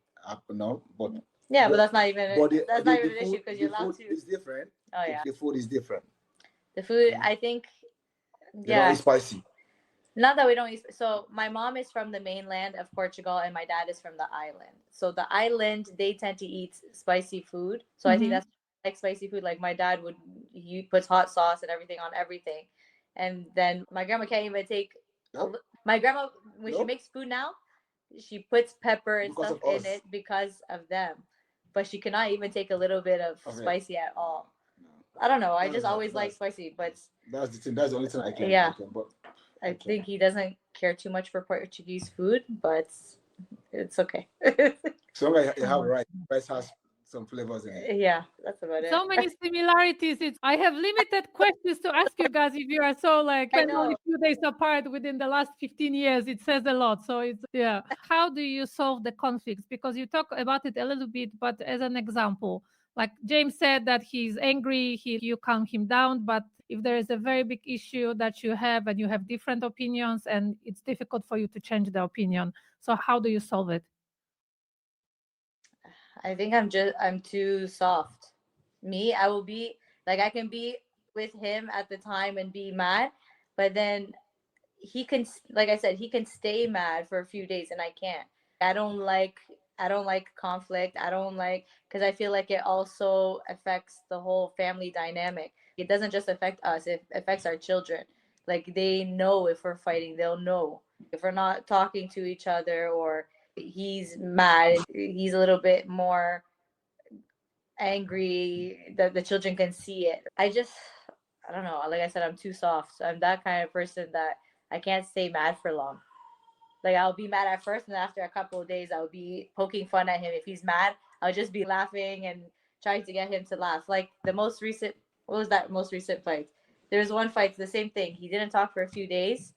No, but yeah, but that's not even that's not even an issue because you're allowed to. It's different. Oh yeah, the food is different. The food, I think, yeah, it's spicy. Not that we don't eat. So my mom is from the mainland of Portugal, and my dad is from the island. So the island, they tend to eat spicy food. So I think that's like spicy food. Like my dad he puts hot sauce and everything on everything, and then my grandma can't even take. My grandma, when she makes food now, she puts pepper and stuff in it because of them, but she cannot even take a little bit of spicy at all. I don't know. I just always like spicy, but that's the thing. That's the only thing I can. Yeah, I think he doesn't care too much for Portuguese food, but it's okay. So long as you have rice. Rice has some flavors in it. Yeah, that's about it. So many similarities. I have limited questions to ask you guys if you are so like only a few days apart within the last 15 years. It says a lot. So it's How do you solve the conflicts? Because you talk about it a little bit, but as an example, like James said that he's angry, you calm him down, but if there is a very big issue that you have and you have different opinions and it's difficult for you to change the opinion. So how do you solve it? I think I'm too soft. I will be like, I can be with him at the time and be mad, but then he can, like I said, he can stay mad for a few days and I can't. I don't like conflict. I don't like, because I feel like it also affects the whole family dynamic. It doesn't just affect us, it affects our children. Like, they know if we're fighting, they'll know if we're not talking to each other, or he's mad, he's a little bit more angry, that the children can see it. I don't know. Like I said, I'm too soft. So I'm that kind of person that I can't stay mad for long. Like, I'll be mad at first, and after a couple of days, I'll be poking fun at him. If he's mad, I'll just be laughing and trying to get him to laugh. Like the most recent, what was that most recent fight? There was one fight, the same thing. He didn't talk for a few days,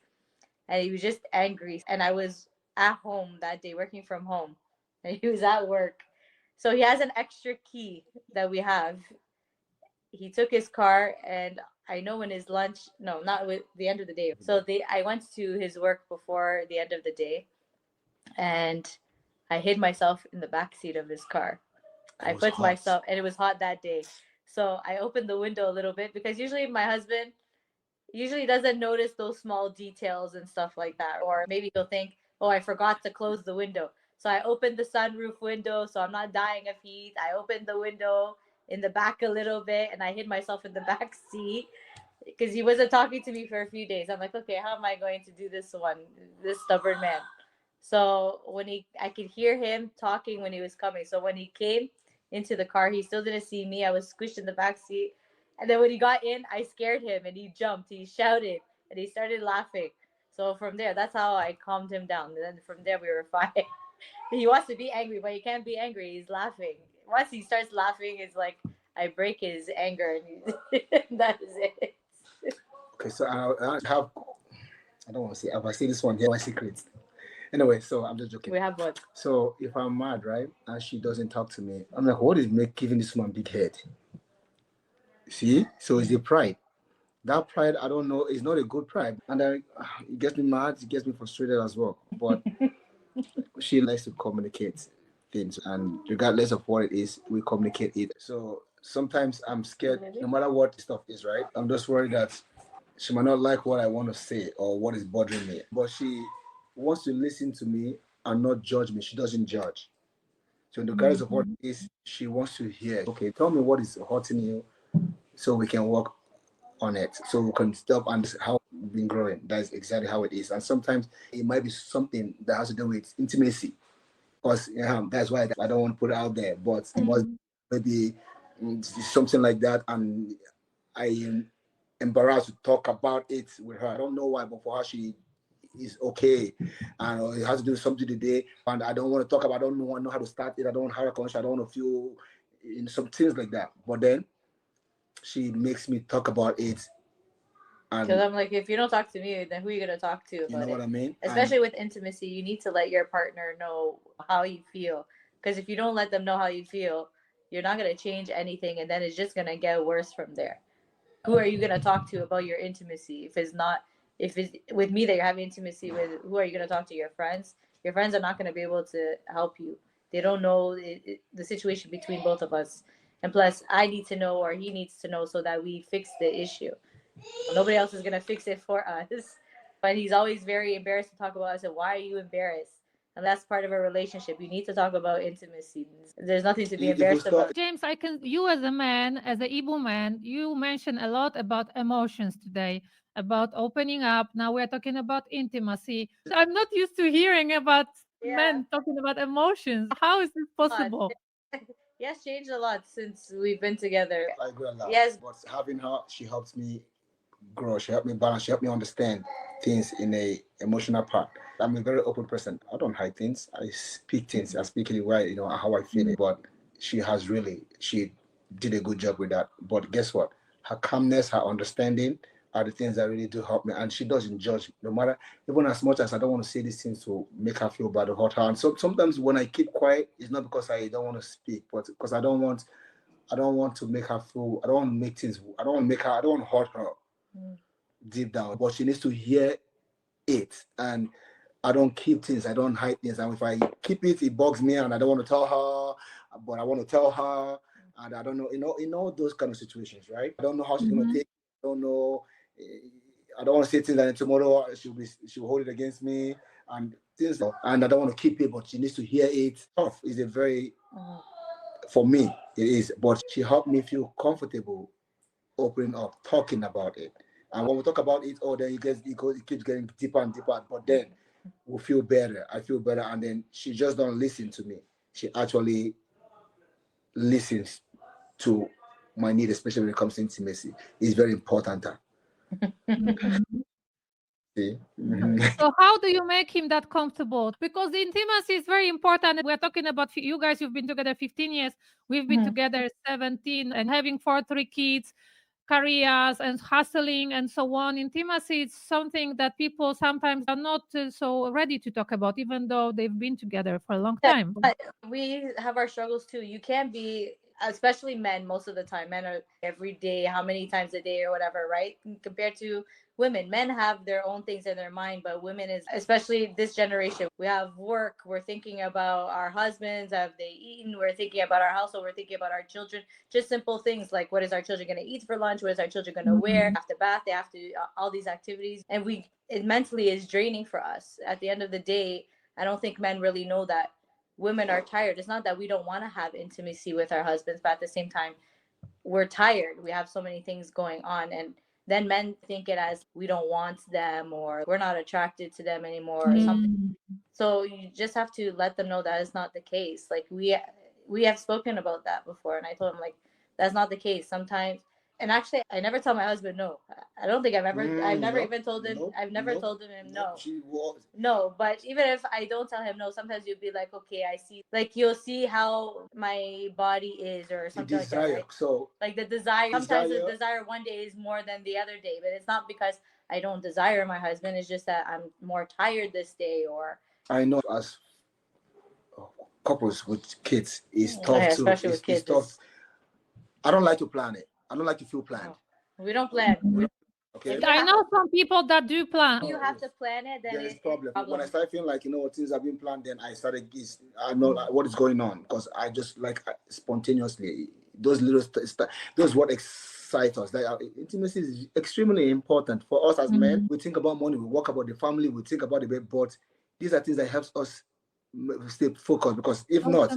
and he was just angry. And I was at home that day, working from home, and he was at work. So he has an extra key that we have. He took his car, and I know when his lunch, no, not with the end of the day. So I went to his work before the end of the day, and I hid myself in the back seat of his car. I put myself, and it was hot that day. So I opened the window a little bit, because usually my husband doesn't notice those small details and stuff like that. Or maybe he'll think, oh, I forgot to close the window. So I opened the sunroof window so I'm not dying of heat. I opened the window in the back a little bit, and I hid myself in the back seat because he wasn't talking to me for a few days. I'm like, okay, how am I going to do this stubborn man? So I could hear him talking when he was coming. So when he came into the car, he still didn't see me. I was squished in the back seat, And then when he got in, I scared him and he jumped, he shouted, and he started laughing. So from there, that's how I calmed him down. And then from there, we were fine. He wants to be angry, but he can't be angry. He's laughing. Once he starts laughing, it's like I break his anger, and that is it. Okay, so I have, I don't want to say, if I say this one here, my secret. Anyway, so I'm just joking. We have one. So if I'm mad, right, and she doesn't talk to me, I'm like, what is giving this woman big head? See? So it's the pride. That pride, I don't know, is not a good pride. And it gets me mad, it gets me frustrated as well. But she likes to communicate things, and regardless of what it is, we communicate it. So sometimes I'm scared, no matter what stuff is, right? I'm just worried that she might not like what I want to say or what is bothering me. But she wants to listen to me and not judge me. She doesn't judge. So regardless of what it is, she wants to hear, okay, tell me what is hurting you so we can work on it. So we can stop and how we've been growing. That's exactly how it is. And sometimes it might be something that has to do with intimacy. Because that's why I don't want to put it out there. But it must maybe something like that. And I am embarrassed to talk about it with her. I don't know why, but for her, she is okay. And it has to do something today. And I don't want to talk about, I don't know how to start it. I don't want her conscious. I don't want to feel in some things like that. But then she makes me talk about it. Because I'm like, if you don't talk to me, then who are you going to talk to about You know what it? I mean? Especially with intimacy, you need to let your partner know how you feel. Because if you don't let them know how you feel, you're not going to change anything. And then it's just going to get worse from there. Who are you going to talk to about your intimacy? If it's with me that you're having intimacy with, who are you going to talk to? Your friends? Your friends are not going to be able to help you. They don't know the situation between both of us. And plus, I need to know or he needs to know so that we fix the issue. Nobody else is gonna fix it for us. But he's always very embarrassed to talk about. I said, why are you embarrassed? And that's part of a relationship. You need to talk about intimacy. There's nothing to be embarrassed about. James, you as a man, as an Igbo man, you mentioned a lot about emotions today, about opening up. Now we're talking about intimacy. I'm not used to hearing about men talking about emotions. How is this possible? He has changed a lot since we've been together. I agree a lot. Yes. But having her, she helps me grow. She helped me balance. She helped me understand things in a emotional part. I'm a very open person. I don't hide things. I speak things. I speak it right, how I feel it. But she did a good job with that. But guess what? Her calmness, her understanding are the things that really do help me. And she doesn't judge, no matter, even as much as I don't want to say these things to make her feel bad or hurt her. And so sometimes when I keep quiet, it's not because I don't want to speak, but because I don't want to make her feel, I don't want to make things, I don't want to hurt her deep down. But she needs to hear it. And I don't keep things, I don't hide things. And if I keep it, it bugs me and I don't want to tell her, but I want to tell her. And I don't know, in all those kind of situations, right? I don't know how she's going to take it. I don't know. I don't want to say things that tomorrow she'll hold it against me and things. And I don't want to keep it, but she needs to hear it. Tough is a very, for me, it is. But she helped me feel comfortable opening up, talking about it. And when we talk about it, then it keeps getting deeper and deeper. But then we feel better. I feel better. And then she just don't listen to me. She actually listens to my need, especially when it comes to intimacy. It's very important. See? So how do you make him that comfortable? Because the intimacy is very important. We're talking about you guys, you've been together 15 years. We've been together 17 and having 3 kids, careers and hustling and so on. Intimacy is something that people sometimes are not so ready to talk about, even though they've been together for a long time. We have our struggles too. You can't be, especially men, most of the time. Men are every day, how many times a day or whatever, right? Compared to women. Men have their own things in their mind, but women is, especially this generation, we have work. We're thinking about our husbands. Have they eaten? We're thinking about our household. We're thinking about our children. Just simple things like, what is our children going to eat for lunch? What is our children going to wear? After bath, they have to all these activities. And it mentally is draining for us. At the end of the day, I don't think men really know that women are tired. It's not that we don't want to have intimacy with our husbands, but at the same time, we're tired. We have so many things going on. And then men think it as we don't want them or we're not attracted to them anymore or something. So you just have to let them know that is not the case. Like we have spoken about that before. And I told him, like, that's not the case. Sometimes And actually, I never tell my husband no. I don't think I've never even told him. I've never told him no. She was. No, but even if I don't tell him no, sometimes you'll be like, okay, I see. Like you'll see how my body is or something like that. Right? So like the desire. Sometimes the desire one day is more than the other day, but it's not because I don't desire my husband. It's just that I'm more tired this day, or I know as couples with kids, it's tough yeah, especially with kids. It's tough. I don't like to plan it. I don't like to feel planned. No, we don't plan. Okay. I know some people that do plan. You have to plan it, then it's problem. When I start feeling like things have been planned, then I started. I know what is going on because I just like spontaneously those little those what excite us. That intimacy is extremely important for us as men. We think about money, we work about the family, we think about the bed, but these are things that helps us stay focused, because if not,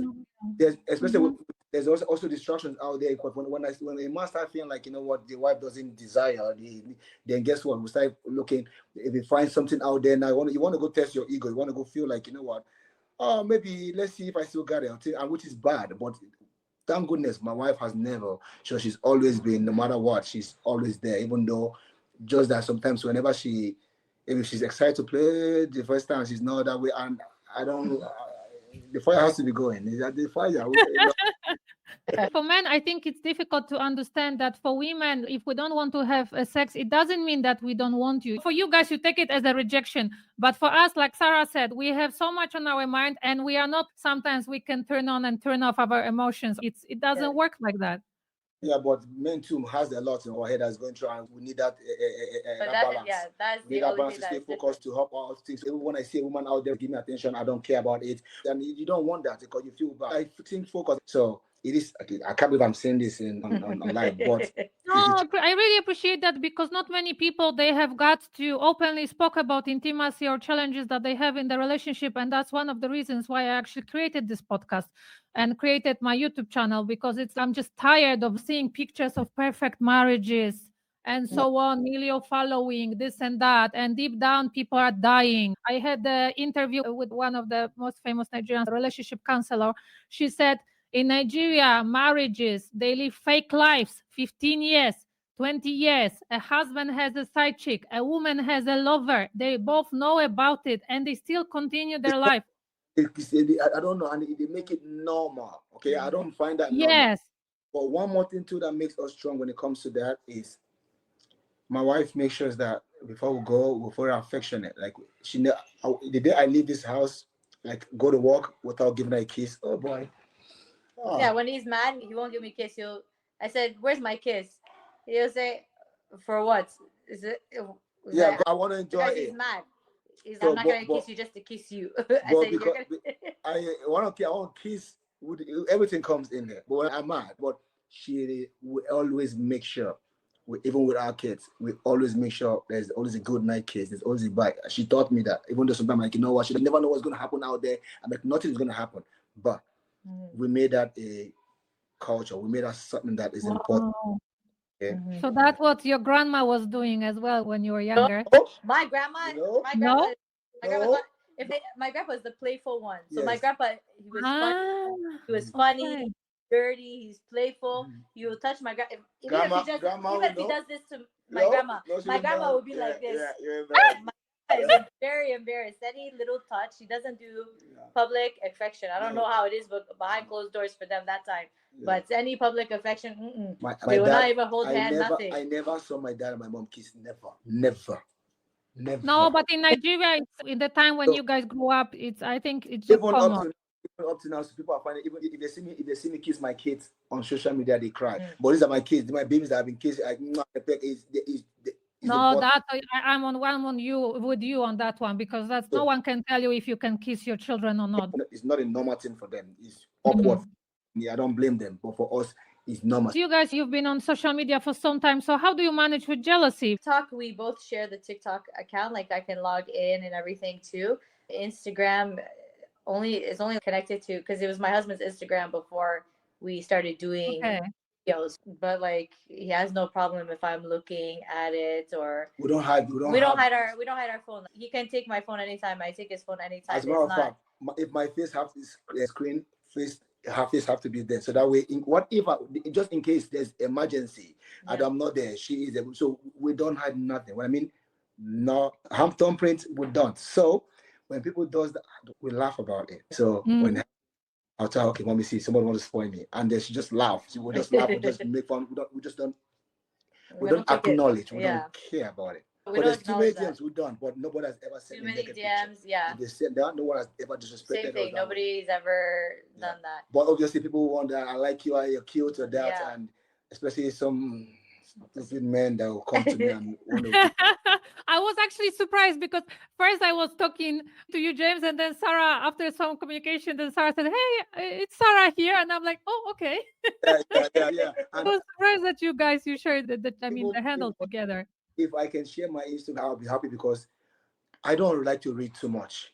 there's especially there's also distractions out there. Because when a man start feeling like the wife doesn't desire, then guess what? We start looking. If you find something out there now, you want to go test your ego. You want to go feel like oh, maybe let's see if I still got it, and which is bad. But thank goodness my wife has never. So she's always been, no matter what, she's always there. Even though just that sometimes whenever if she's excited to play the first time, she's not that way, and I don't. The fire has to be going. The fire. For men, I think it's difficult to understand that for women, if we don't want to have sex, it doesn't mean that we don't want you. For you guys, you take it as a rejection. But for us, like Sara said, we have so much on our mind, and we are not, sometimes we can turn on and turn off our emotions. It doesn't work like that. Yeah, but men too has a lot in our head that's going through, and we need that, balance. Yeah, that's we need that balance to stay focused, to help all things. Even when I see a woman out there give me attention, I don't care about it, and you don't want that because you feel bad. I think focus. So it is. I can't believe I'm saying this on live, but no, I really appreciate that, because not many people, they have got to openly spoke about intimacy or challenges that they have in the relationship, and that's one of the reasons why I actually created this podcast and created my YouTube channel, because I'm just tired of seeing pictures of perfect marriages and so on, million following, this and that, and deep down people are dying. I had the interview with one of the most famous Nigerian relationship counselor. She said, in Nigeria, marriages, they live fake lives, 15 years, 20 years. A husband has a side chick, a woman has a lover. They both know about it, and they still continue their life. I don't know, and they make it normal. Okay, I don't find that normal. Yes. But one more thing too that makes us strong when it comes to that is my wife makes sure that before we go, we're very affectionate. Like the day I leave this house, like go to work without giving her a kiss. Oh boy. Oh. Yeah, when he's mad, he won't give me a kiss. I said, "Where's my kiss?" He'll say, "For what? Is it?" Yeah, I want to enjoy it. He's mad. I'm not gonna kiss you just to kiss you. I said, I want to kiss. Everything comes in there. But when I'm mad, but she will always make sure. Even with our kids, we always make sure there's always a good night kiss. There's always a bite. She taught me that. Even though sometimes, like, what, she never know what's going to happen out there. I'm like, nothing is going to happen. But we made that a culture. We made that something that is important. Okay? So that's what your grandma was doing as well when you were younger. No, my grandma, my grandpa was the playful one. So yes. My grandpa, he was funny. He was funny, dirty. He's playful. He will touch my grandma. Even if he does this to my grandma, my grandma would be like this. My grandma is very embarrassed. Any little touch, he doesn't do public affection. I don't know how it is, but behind closed doors for them that time. Yeah. But any public affection, they will not even hold hands. Nothing. I never saw my dad and my mom kiss. Never. No, but in Nigeria, in the time when you guys grew up, I think it's just common. Up to now, so people are finding, even if they see me kiss my kids on social media, they cry. But these are my kids, my babies that have been kissed. No, that I'm on you with you on that one, because no one can tell you if you can kiss your children or not. It's not a normal thing for them. It's awkward. Yeah, I don't blame them, but for us, it's normal. You guys, you've been on social media for some time, so how do you manage with jealousy? TikTok, we both share the TikTok account. Like I can log in and everything too. Instagram is only connected to, because it was my husband's Instagram before we started doing videos. But like he has no problem if I'm looking at it, or we don't hide our phone. He can take my phone anytime. I take his phone anytime. As a matter of fact, if my face has this screen face have to be there. So that way, whatever, just in case there's emergency, and I'm not there, she is there. So we don't hide nothing. What I mean, no thumbprint, we don't. So when people does that, we laugh about it. So when I'll tell, okay, let me see, somebody want to spoil me, and then she just laugh. She will just laugh. We just make fun. We don't acknowledge. We don't care about it. But there's too many DMs we don't, but nobody has ever sent too many DMs. Yeah, they said that no one has ever disrespected. Same thing. Nobody's ever done that. But obviously, people want that. I like you. You're cute or that, and especially some stupid men that will come to me and want to. I was actually surprised because first I was talking to you, James, and then Sara, after some communication, then Sara said, "Hey, it's Sara here," and I'm like, "Oh, okay." Yeah. I was surprised that you guys shared the handle together. If I can share my Instagram, I'll be happy because I don't like to read too much.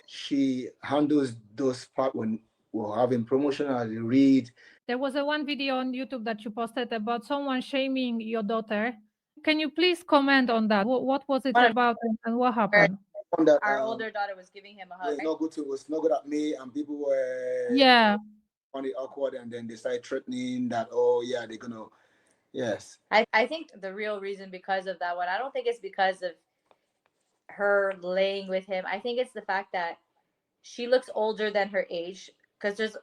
She handles those parts when we're having promotion. I read. There was one video on YouTube that you posted about someone shaming your daughter. Can you please comment on that? What was it about and what happened? That, our older daughter was giving him a hug. It's not good at me, and people were found it awkward, and then they started threatening that, oh yeah, they're gonna. Yes. I think the real reason because of that one, I don't think it's because of her laying with him. I think it's the fact that she looks older than her age, because there's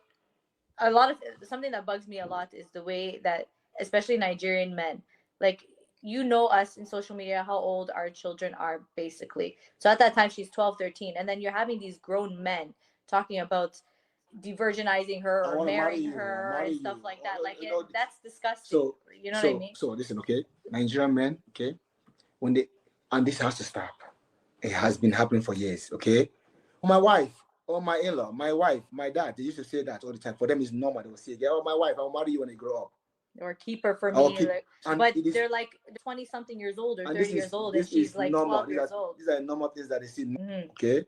a lot of something that bugs me a lot is the way that especially Nigerian men, like, you know, us in social media, how old our children are basically. So at that time she's 12, 13, and then you're having these grown men talking about de-virginizing her or marrying her and stuff like that. Like, that's disgusting. So you know what I mean? So listen, okay, Nigerian men, okay, when they, and this has to stop. It has been happening for years, okay? My wife, or my in-law, my wife, my dad, they used to say that all the time. For them, it's normal. They will say, "Oh, my wife, I'll marry you when I grow up." Or keep her for me. But they're like 20-something years old or 30 years old, and she's like 12 years old. These are normal things that they see, okay?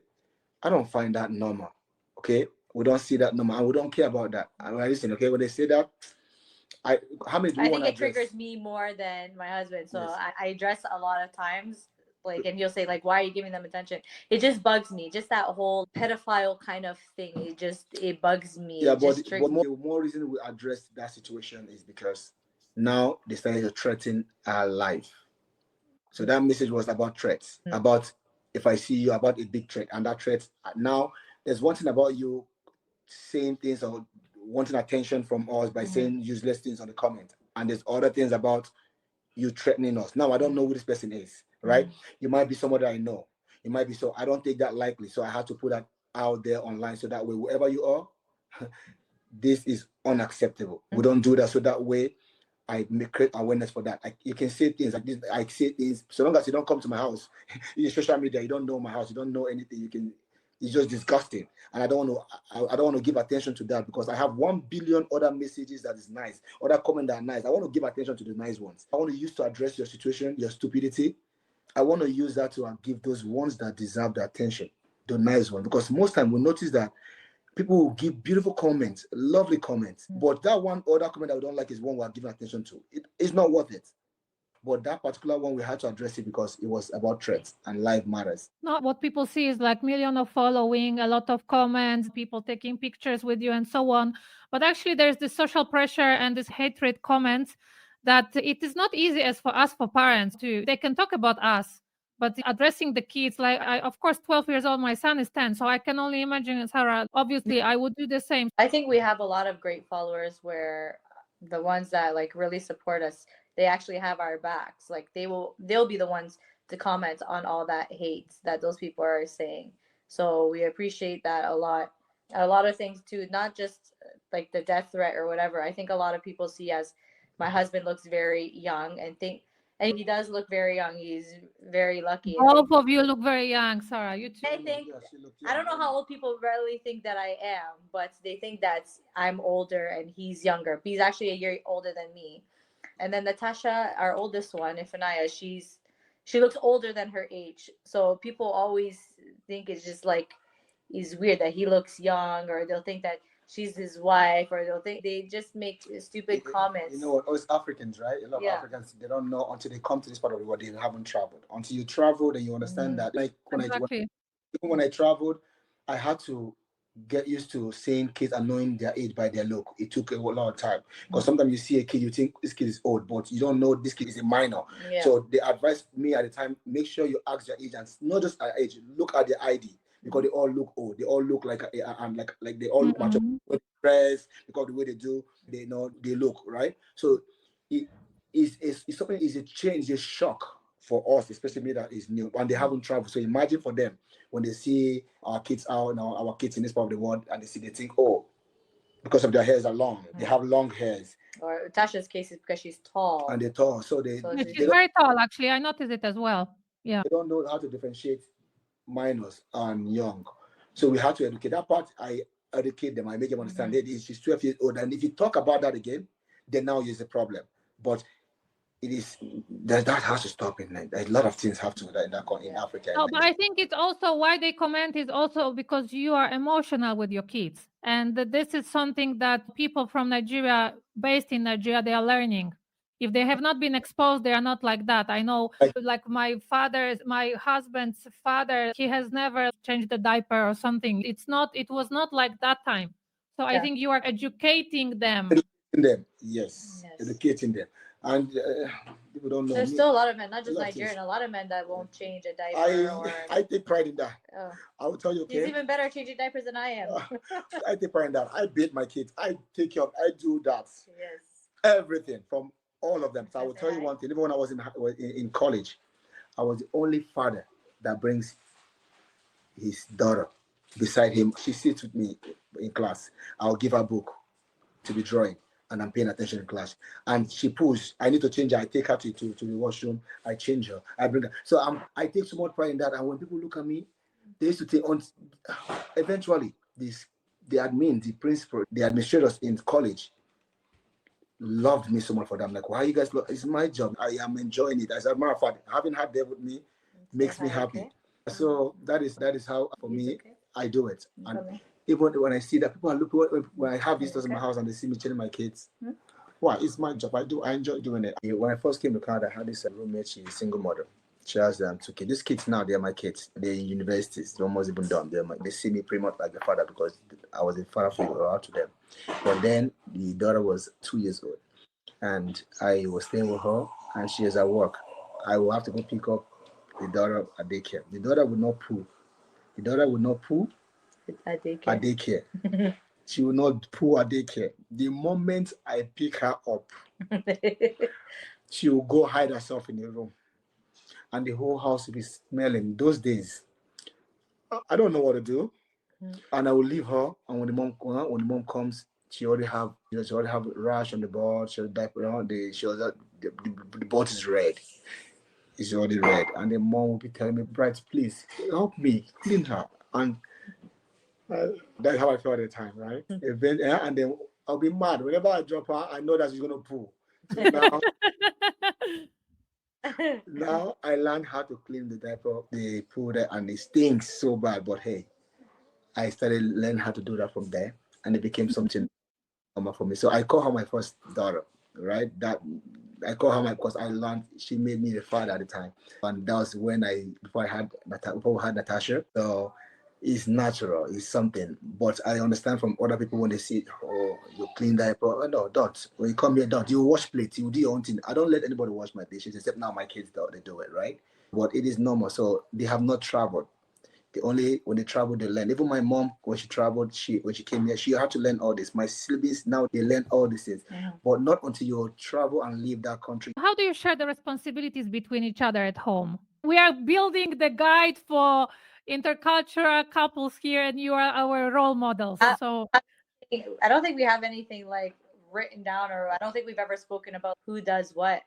I don't find that normal, okay? We don't see that normal, and we don't care about that. And listen, okay, when they say that, I think it triggers me more than my husband. So yes. I address a lot of times, like, and he'll say, like, why are you giving them attention? It just bugs me. Just that whole pedophile kind of thing. It bugs me. Yeah, but more reason we address that situation is because now they started to threaten our life. So that message was about threats, about if I see you, about a big threat, and that threat. Now there's one thing about you saying things or wanting attention from us by saying useless things on the comment, and there's other things about you threatening us. Now I don't know who this person is, right? You might be somebody I know. You might be, so I don't take that lightly. So I have to put that out there online so that way, whoever you are, this is unacceptable. We don't do that. So that way I create awareness for that. You can say things like this. I say things, so long as you don't come to my house, in social media, you don't know my house, you don't know anything. It's just disgusting, and I don't want to give attention to that because I have 1 billion other messages that is nice, other comments that are nice. I want to give attention to the nice ones. I want to use to address your situation, your stupidity. I want to use that to give those ones that deserve the attention, the nice one. Because most time we notice that people will give beautiful comments, lovely comments, but that one other comment that we don't like is one we're giving attention to. It's not worth it. But that particular one, we had to address it because it was about threats and life matters. Not what people see is like million of following, a lot of comments, people taking pictures with you and so on. But actually there's this social pressure and this hatred comments that it is not easy as for us, for parents they can talk about us, but addressing the kids, like of course, 12 years old, my son is 10. So I can only imagine, Sara, obviously I would do the same. I think we have a lot of great followers where the ones that like really support us, they actually have our backs. Like they'll be the ones to comment on all that hate that those people are saying. So we appreciate that a lot. A lot of things too, not just like the death threat or whatever. I think a lot of people see as my husband looks very young and he does look very young. He's very lucky. Both of you look very young, Sara. You too. I think, I don't know how old people really think that I am, but they think that I'm older and he's younger. He's actually a year older than me. And then Natasha, our oldest one, Ifanaya, she looks older than her age. So people always think it's just like, it's weird that he looks young, or they'll think that she's his wife, or they just make stupid comments. You know what? It's Africans, right? A lot of Africans, they don't know until they come to this part of the world. They haven't traveled. Until you travel, then you understand that. Like when I traveled, I had to get used to seeing kids and knowing their age by their look. It took a lot of time because sometimes you see a kid, you think this kid is old, but you don't know this kid is a minor. Yeah. So they advised me at the time, make sure you ask their age, and not just their age, look at their ID, because they all look old. They all look like like they all look mature. When they dress, because the way they do, they know they look right. So it is something, is a change, a shock for us, especially me that is new and they haven't traveled. So imagine for them when they see our kids out now, our kids in this part of the world, and they think, oh, because of their hairs are long, they have long hairs. Or Tasha's case is because she's tall. And they're tall, so she's very tall. Actually, I noticed it as well. Yeah, they don't know how to differentiate minors and young, so we have to educate that part. I educate them. I make them understand that she's 12 years old, and if you talk about that again, then now is a problem. But it is that has to stop in a lot of things have to in Africa. No, but I think it's also why they comment is also because you are emotional with your kids, and this is something that people from Nigeria, based in Nigeria, they are learning. If they have not been exposed, they are not like that. I know, like my husband's father, he has never changed the diaper or something. It was not like that time. So I think you are educating them. Yes. Educating them. And people don't know. There's still a lot of men, not just Nigerian, a lot of men that won't change a diaper. I take pride in that. I will tell you, he's even better at changing diapers than I am. I take pride in that. I bathe my kids. I take care of. I do that. Yes. Everything from all of them. So I will tell you one thing. Even when I was in college, I was the only father that brings his daughter beside him. She sits with me in class. I'll give her a book to be drawing, and I'm paying attention in class. And she pulls. I need to change her. I take her to the washroom. I change her. I bring her. So I take so much pride in that. And when people look at me, they used to think on. Eventually, the admin, the principal, the administrators in college loved me so much for them. Like, why you guys? It's my job. I am enjoying it. As a matter of fact, having her there with me makes me happy. Okay. So that is how for me I do it. And even when I see that people are looking, when I have visitors in my house and they see me chilling my kids, wow, it's my job. I enjoy doing it. When I first came to Canada, I had this roommate. She's a single mother. She has 2 kids. These kids now, they're my kids. They're in universities. They're almost even done. They see me pretty much like the father because I was a father figure out to them. But then the daughter was 2 years old, and I was staying with her, and she is at work. I will have to go pick up the daughter at daycare. The daughter would not poo. The daughter would not poo at daycare. She will not poo at daycare. The moment I pick her up, she will go hide herself in the room. And the whole house will be smelling. Those days, I don't know what to do. And I will leave her. And when the mom comes, she already have a rash on the board. She has diaper on. The board is red. It's already red. And the mom will be telling me, Bright, please help me clean her. And that's how I felt at the time, right? And then I'll be mad. Whenever I drop her, I know that she's going to poo. So now I learned how to clean the diaper, the poo there, and it stinks so bad. But hey, I started learning how to do that from there, and it became something normal for me. So I call her my first daughter, right? That I call her because I learned she made me the father at the time, and that was when before we had Natasha. So it's natural, it's something. But I understand from other people when they see, oh, you clean diaper. Oh, no, don't. When you come here, don't. You wash plates, you do your own thing. I don't let anybody wash my dishes, except now my kids they do it, right? But it is normal. So they have not traveled. When they travel, they learn. Even my mom, when she traveled, when she came here, she had to learn all this. My siblings now, they learn all these things. But not until you travel and leave that country. How do you share the responsibilities between each other at home? We are building the guide for intercultural couples here, and you are our role models. So I don't think we have anything like written down, or I don't think we've ever spoken about who does what.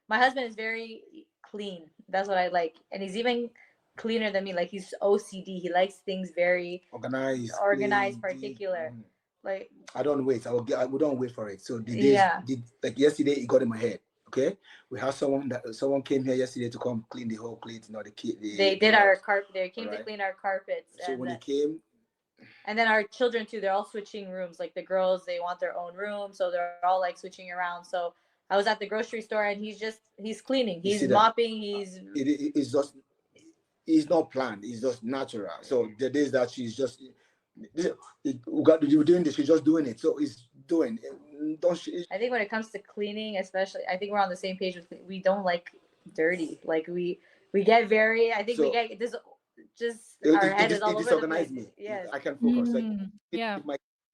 My husband is very clean. That's what I like. And he's even cleaner than me. Like, he's OCD. He likes things very organized, particular. Like, I don't wait. We don't wait for it. So like yesterday, it got in my head. Okay, we have someone came here yesterday to come clean the whole place. They did our carpet. They came to clean our carpets. So when they came, and then our children too, they're all switching rooms. Like the girls, they want their own room, so they're all like switching around. So I was at the grocery store, and he's cleaning, he's mopping, it's not planned. It's just natural. So the days that she's just you're doing this, she's just doing it. So it's doing. Don't she? I think when it comes to cleaning, especially, I think we're on the same page with we don't like dirty. Like we get very. I think we get this. Just our head is all over the place. Me. Yes. I can focus.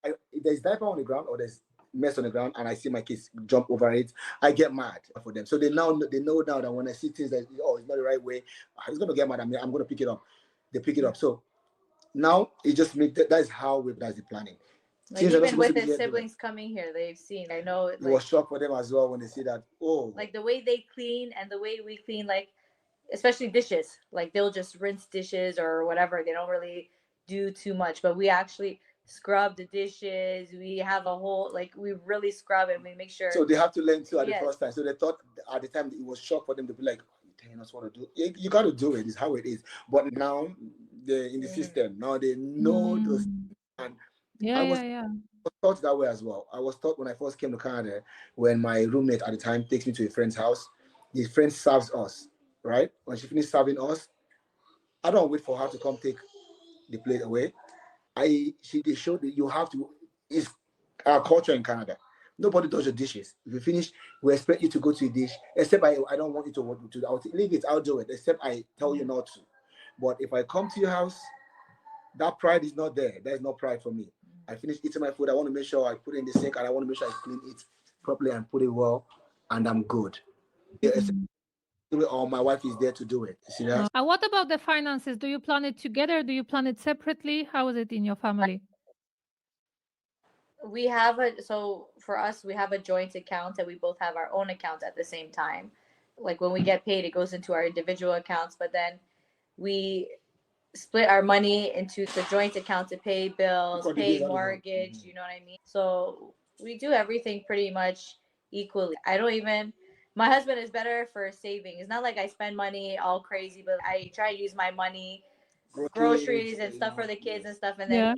If there's diaper on the ground or there's mess on the ground and I see my kids jump over it, I get mad for them. So they know now that when I see things that it's not the right way, it's gonna get mad at me. I'm gonna pick it up. They pick it up. So now it just makes that's how that's the planning. Like even with the siblings coming here, they've seen. I know it was shock for them as well when they see that. Like the way they clean and the way we clean, like especially dishes. Like they'll just rinse dishes or whatever. They don't really do too much, but we actually scrub the dishes. We have a whole we really scrub and we make sure. So they have to learn too at the first time. So they thought at the time it was shock for them to be like, "You not want to do it. You got to do it. It's how it is." But now they're in the system. Now they know those. And I was taught that way as well. I was taught when I first came to Canada, when my roommate at the time takes me to a friend's house, the friend serves us, right? When she finished serving us, I don't wait for her to come take the plate away. They showed that you have to. It's our culture in Canada. Nobody does your dishes. If you finish, we expect you to go to a dish. Except I don't want you to work to. I'll leave it. I'll do it. Except I tell you not to. But if I come to your house, that pride is not there. There's no pride for me. I finish eating my food. I want to make sure I put it in the sink and I want to make sure I clean it properly and put it well, and I'm good. Or my wife is there to do it. See that? What about the finances? Do you plan it together? Do you plan it separately? How is it in your family? We have for us, we have a joint account and we both have our own account at the same time. Like when we get paid, it goes into our individual accounts, but then we split our money into the joint account to pay bills, pay mortgage, you know what I mean? So we do everything pretty much equally. My husband is better for saving. It's not like I spend money all crazy, but I try to use my money, groceries and stuff for the kids and stuff, and then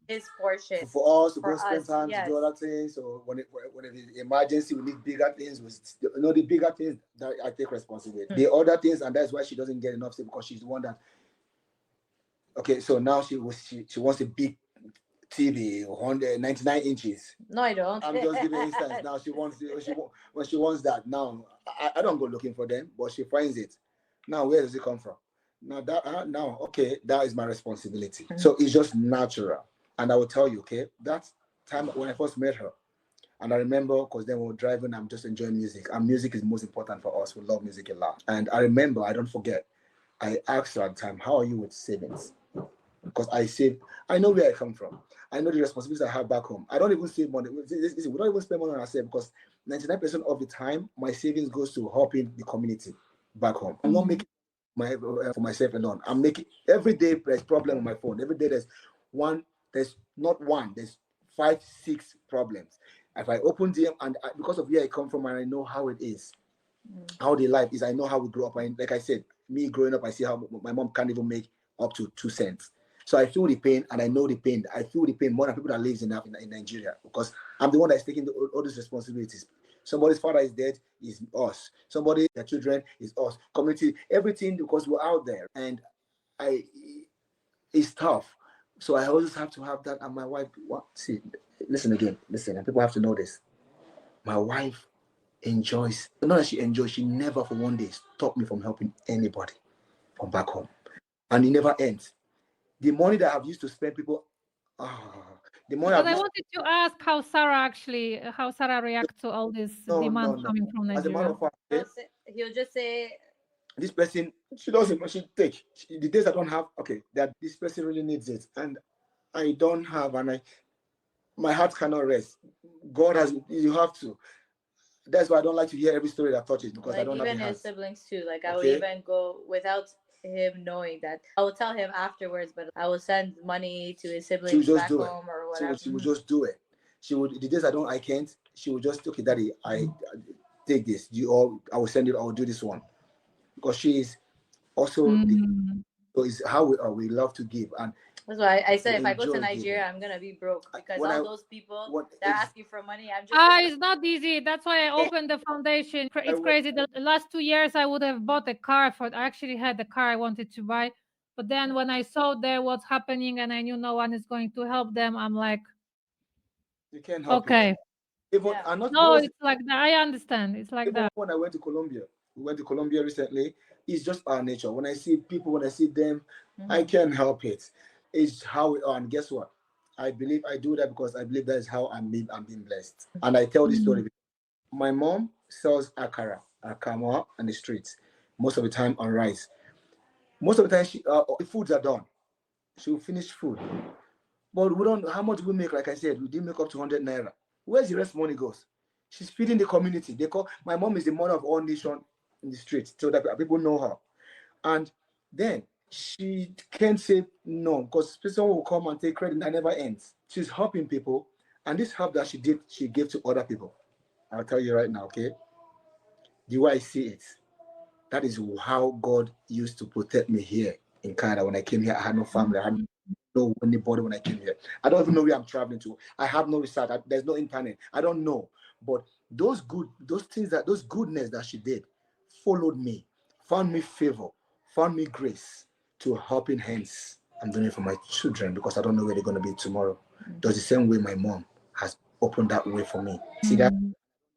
his portion. For us to go spend time to do other things, or when it's emergency, we need bigger things. The bigger things that I take responsibility. The other things, and that's why she doesn't get enough sleep, because she's the one that. Okay, so now she wants a big TV, 199 inches. No, I don't. I'm just giving instance. Now when she wants that. Now I don't go looking for them, but she finds it. Now where does it come from? Now that is my responsibility. So it's just natural. And I will tell you, okay, that time when I first met her, and I remember because then we were driving, I'm just enjoying music, and music is most important for us. We love music a lot. And I remember, I don't forget, I asked her at the time, "How are you with savings?" Because I save, I know where I come from. I know the responsibilities I have back home. I don't even save money. We don't even spend money on ourselves, because 99% of the time, my savings goes to helping the community back home. I'm not making for myself alone. I'm making, every day there's problem on my phone. Every day there's not one, there's 5, 6 problems. If I open them, and because of where I come from and I know how it is, how the life is, I know how we grew up. And like I said, me growing up, I see how my mom can't even make up to 2 cents. So I feel the pain, and I know the pain. I feel the pain more than people that live in Nigeria, because I'm the one that's taking all these responsibilities. Somebody's father is dead, is us. Somebody, their children, is us. Community, everything, because we're out there. And it's tough. So I always have to have that. And my wife, listen, and people have to know this. My wife enjoys, not that she enjoys, she never for one day stopped me from helping anybody from back home. And it never ends. The money that I've used to spend, people, the money. But I wanted to ask how Sara reacts to all this demand coming from Nigeria. As a matter of fact, he'll just say, this person, she doesn't, she take. The days I don't have, that this person really needs it, and I don't have, and my heart cannot rest. God has, you have to. That's why I don't like to hear every story that touches, because I don't have the even his siblings too. Like I would even go without him knowing that. I will tell him afterwards, but I will send money to his siblings back home or whatever. She would just do it. She would, the days I can't, she would just, okay, Daddy, I take this. I will send it, I will do this one. Because she is also, so it's how we love to give. And that's why I said, if I go to Nigeria, I'm going to be broke, because all those people that ask you for money, I'm just... it's not easy. That's why I opened the foundation. It's crazy. The last 2 years, I would have bought a car I actually had the car I wanted to buy, But then when I saw there what's happening and I knew no one is going to help them, I'm like, You can't help it. okay. Even Yeah. I'm not. No, it's like that. I understand. It's like Even that. when I went to Colombia, we went to Colombia recently. It's just our nature. When I see people, when I see them, I can't help it. It's how we are. And guess what? I believe I do that because I believe that is how I'm being blessed. And I tell this story. My mom sells akama on the streets, most of the time on rice. Most of the time, the foods are done. She will finish food. But we don't. How much we make? Like I said, we didn't make up to 100 naira. Where's the rest money goes? She's feeding the community. They call my mom is the mother of all nations in the streets, so that people know her. And then she can't say no because someone will come and take credit that never ends. She's helping people, and this help that she did, she gave to other people. I'll tell you right now, okay? The way I see it, that is how God used to protect me here in Canada. When I came here, I had no family. I had no anybody when I came here. I don't even know where I'm traveling to. I have no research. There's no internet. I don't know. But those goodness that she did followed me, found me favor, found me grace to helping hands. I'm doing it for my children because I don't know where they're going to be tomorrow. That's the same way my mom has opened that way for me. See that?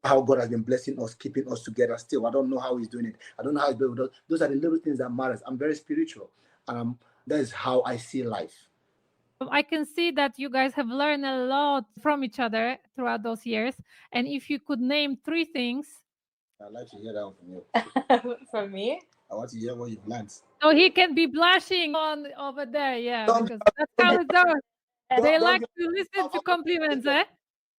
How God has been blessing us, keeping us together still. I don't know how he's doing it. I don't know how he's doing it. Those are the little things that matters. I'm very spiritual. That is how I see life. I can see that you guys have learned a lot from each other throughout those years. And if you could name 3 things. I'd like to hear that one from you. From me? I want to hear what you've learned. So he can be blushing on over there, yeah, Don't- because that's how it goes. They don't like get- to listen to compliments, eh?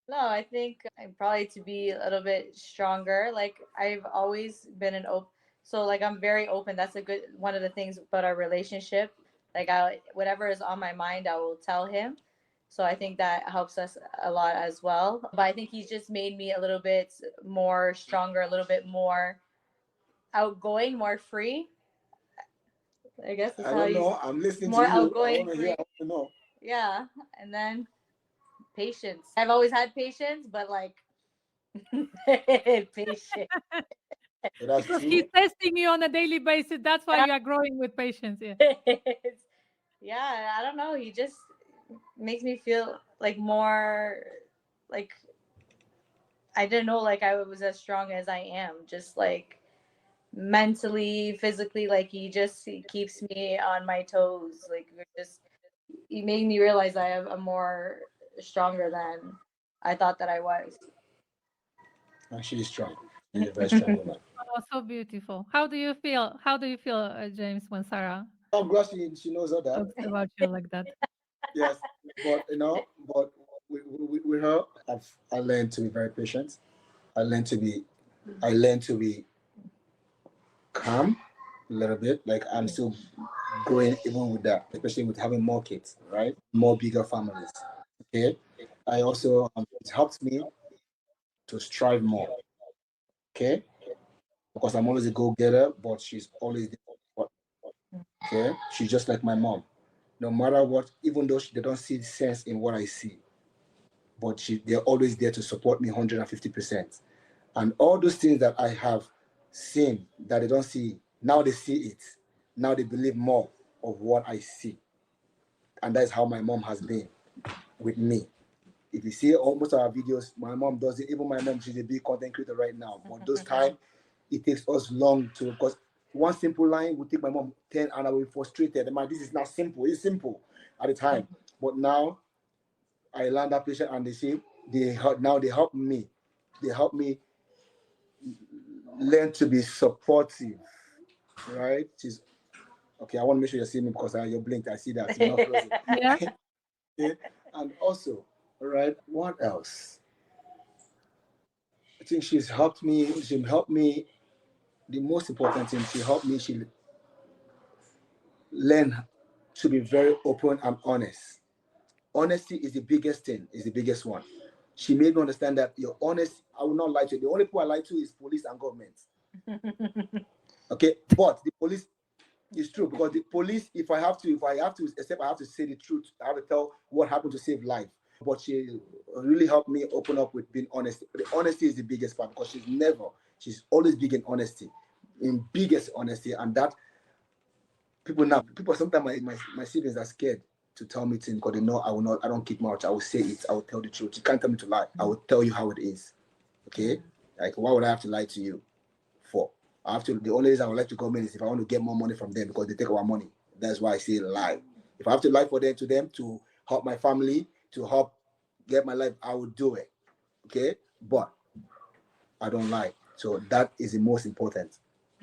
No, I think I'm probably to be a little bit stronger. Like I've always been an open, so like I'm very open. That's a good one of the things about our relationship. Like whatever is on my mind, I will tell him. So I think that helps us a lot as well. But I think he's just made me a little bit more stronger, a little bit more outgoing, more free. I guess that's I how don't he's know. I'm listening more to you. outgoing, I want to hear. I want to know. yeah. And then patience. I've always had patience, but like patience. Because he's testing you on a daily basis. That's why you are growing with patience. Yeah. Yeah, I don't know. He just makes me feel like more like I didn't know like I was as strong as I am. Just like mentally, physically, like he keeps me on my toes. Like he made me realize I'm more stronger than I thought that I was. And she's strong. She's a very strong woman. Oh, so beautiful. How do you feel? How do you feel, James, when Sarah I'm glad she knows all that. talks about you like that? Yes, but with her, I learned to be very patient. I learned to be calm a little bit. Like I'm still growing even with that, especially with having more kids, right? More bigger families. Okay. I also it helps me to strive more. Okay, because I'm always a go-getter, but she's always there. Okay, she's just like my mom. No matter what, even though they don't see the sense in what I see, but they're always there to support me 150%. And all those things that I have seen that they don't see, now they see it. Now they believe more of what I see. And that's how my mom has been with me. If you see almost our videos, my mom does it. Even my mom, she's a big content creator right now. But those times, it takes us long to, because one simple line would take my mom 10 and I will be frustrated. Man, this is not simple. It's simple at the time. But now, I learned that patient and they help me. They help me learn to be supportive, right? She's okay. I want to make sure you see me because you're blinked. I see that. You're not closing. Yeah. Okay? And also, right? What else? I think she's helped me. She helped me. The most important thing, she helped me. She learn to be very open and honest. Honesty is the biggest thing. Is the biggest one. She made me understand that you're honest. I will not lie to you. The only people I lie to is police and government. Okay, but the police is true because the police, if I have to, except I have to say the truth. I have to tell what happened to save life. But she really helped me open up with being honest. The honesty is the biggest part because she's always big in honesty, in biggest honesty, and that People sometimes my siblings are scared to tell me things because they know I don't keep much. I will say it. I will tell the truth. You can't tell me to lie. I will tell you how it is. Okay? Like, why would I have to lie to you for? The only reason I would like to come in is if I want to get more money from them because they take our money. That's why I say lie. If I have to lie for them to help my family, to help get my life, I will do it. Okay? But I don't lie. So that is the most important.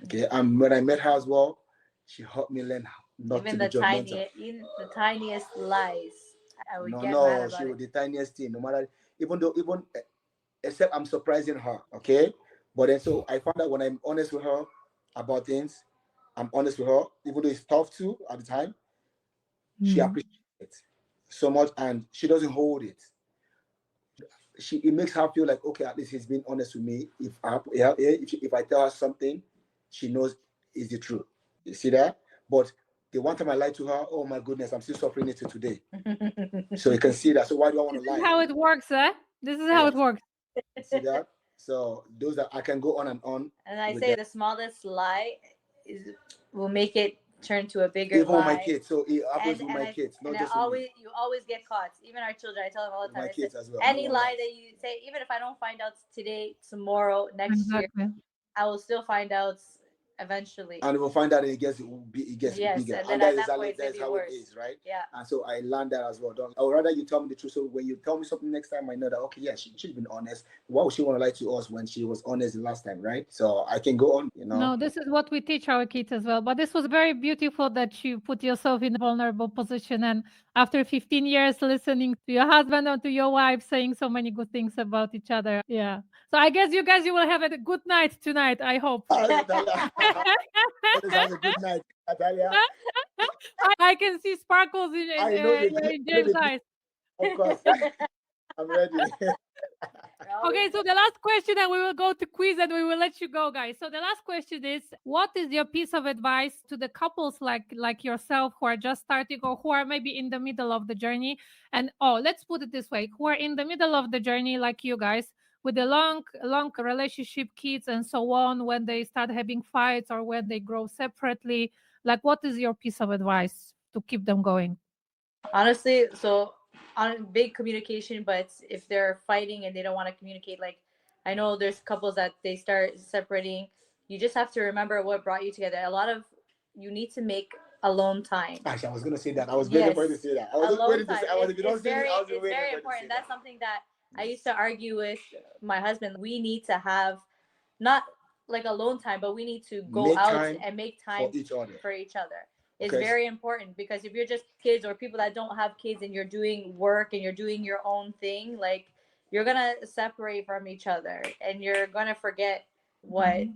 Okay? And when I met her as well, she helped me learn not even to be judgmental. even the tiniest lies, I would get mad No, about she it. was the tiniest thing. No matter, even except I'm surprising her. Okay? But then so I found out when I'm honest with her about things, I'm honest with her, even though it's tough too at the time, she appreciates it so much and she doesn't hold it. It makes her feel like, okay, at least he's being honest with me. If I tell her something, she knows is the truth. You see that? But the one time I lied to her, oh my goodness, I'm still suffering it till today. So you can see that. So why do I want to lie? This is how it works, eh? This is how it works. See that? So those that I can go on and on. And I say the smallest lie will make it turn to a bigger even lie. with my kids. So it happens with my kids, not just with me. You always get caught. Even our children, I tell them all the time. My kids as well. Any lie that you say, even if I don't find out today, tomorrow, next year, I will still find out eventually. And we'll find out it gets bigger. And that is how it is, right? Yeah. And so I learned that as well. I would rather you tell me the truth. So when you tell me something next time, I know that, okay, yeah, she's been honest. Why would she want to lie to us when she was honest the last time, right? So I can go on, No, this is what we teach our kids as well. But this was very beautiful that you put yourself in a vulnerable position. And after 15 years listening to your husband or to your wife saying so many good things about each other. Yeah. So I guess you will have a good night tonight, I hope. Have a good night, Natalia. I can see sparkles in James' eyes. Of course. I'm ready. Okay, so the last question, and we will go to quiz and we will let you go, guys. So the last question is, what is your piece of advice to the couples like yourself who are just starting or who are maybe in the middle of the journey? And let's put it this way, who are in the middle of the journey like you guys, with a long relationship, kids and so on, when they start having fights or when they grow separately, like what is your piece of advice to keep them going? Honestly, so on big communication, but if they're fighting and they don't want to communicate, like I know there's couples that they start separating, you just have to remember what brought you together. You need to make alone time. Actually, I was going to say that. I was waiting for you to say that. It's very important. That's something that I used to argue with my husband. We need to have not like alone time, but we need to go out and make time for each other. It's very important, because if you're just kids or people that don't have kids and you're doing work and you're doing your own thing, like you're gonna separate from each other and you're gonna forget what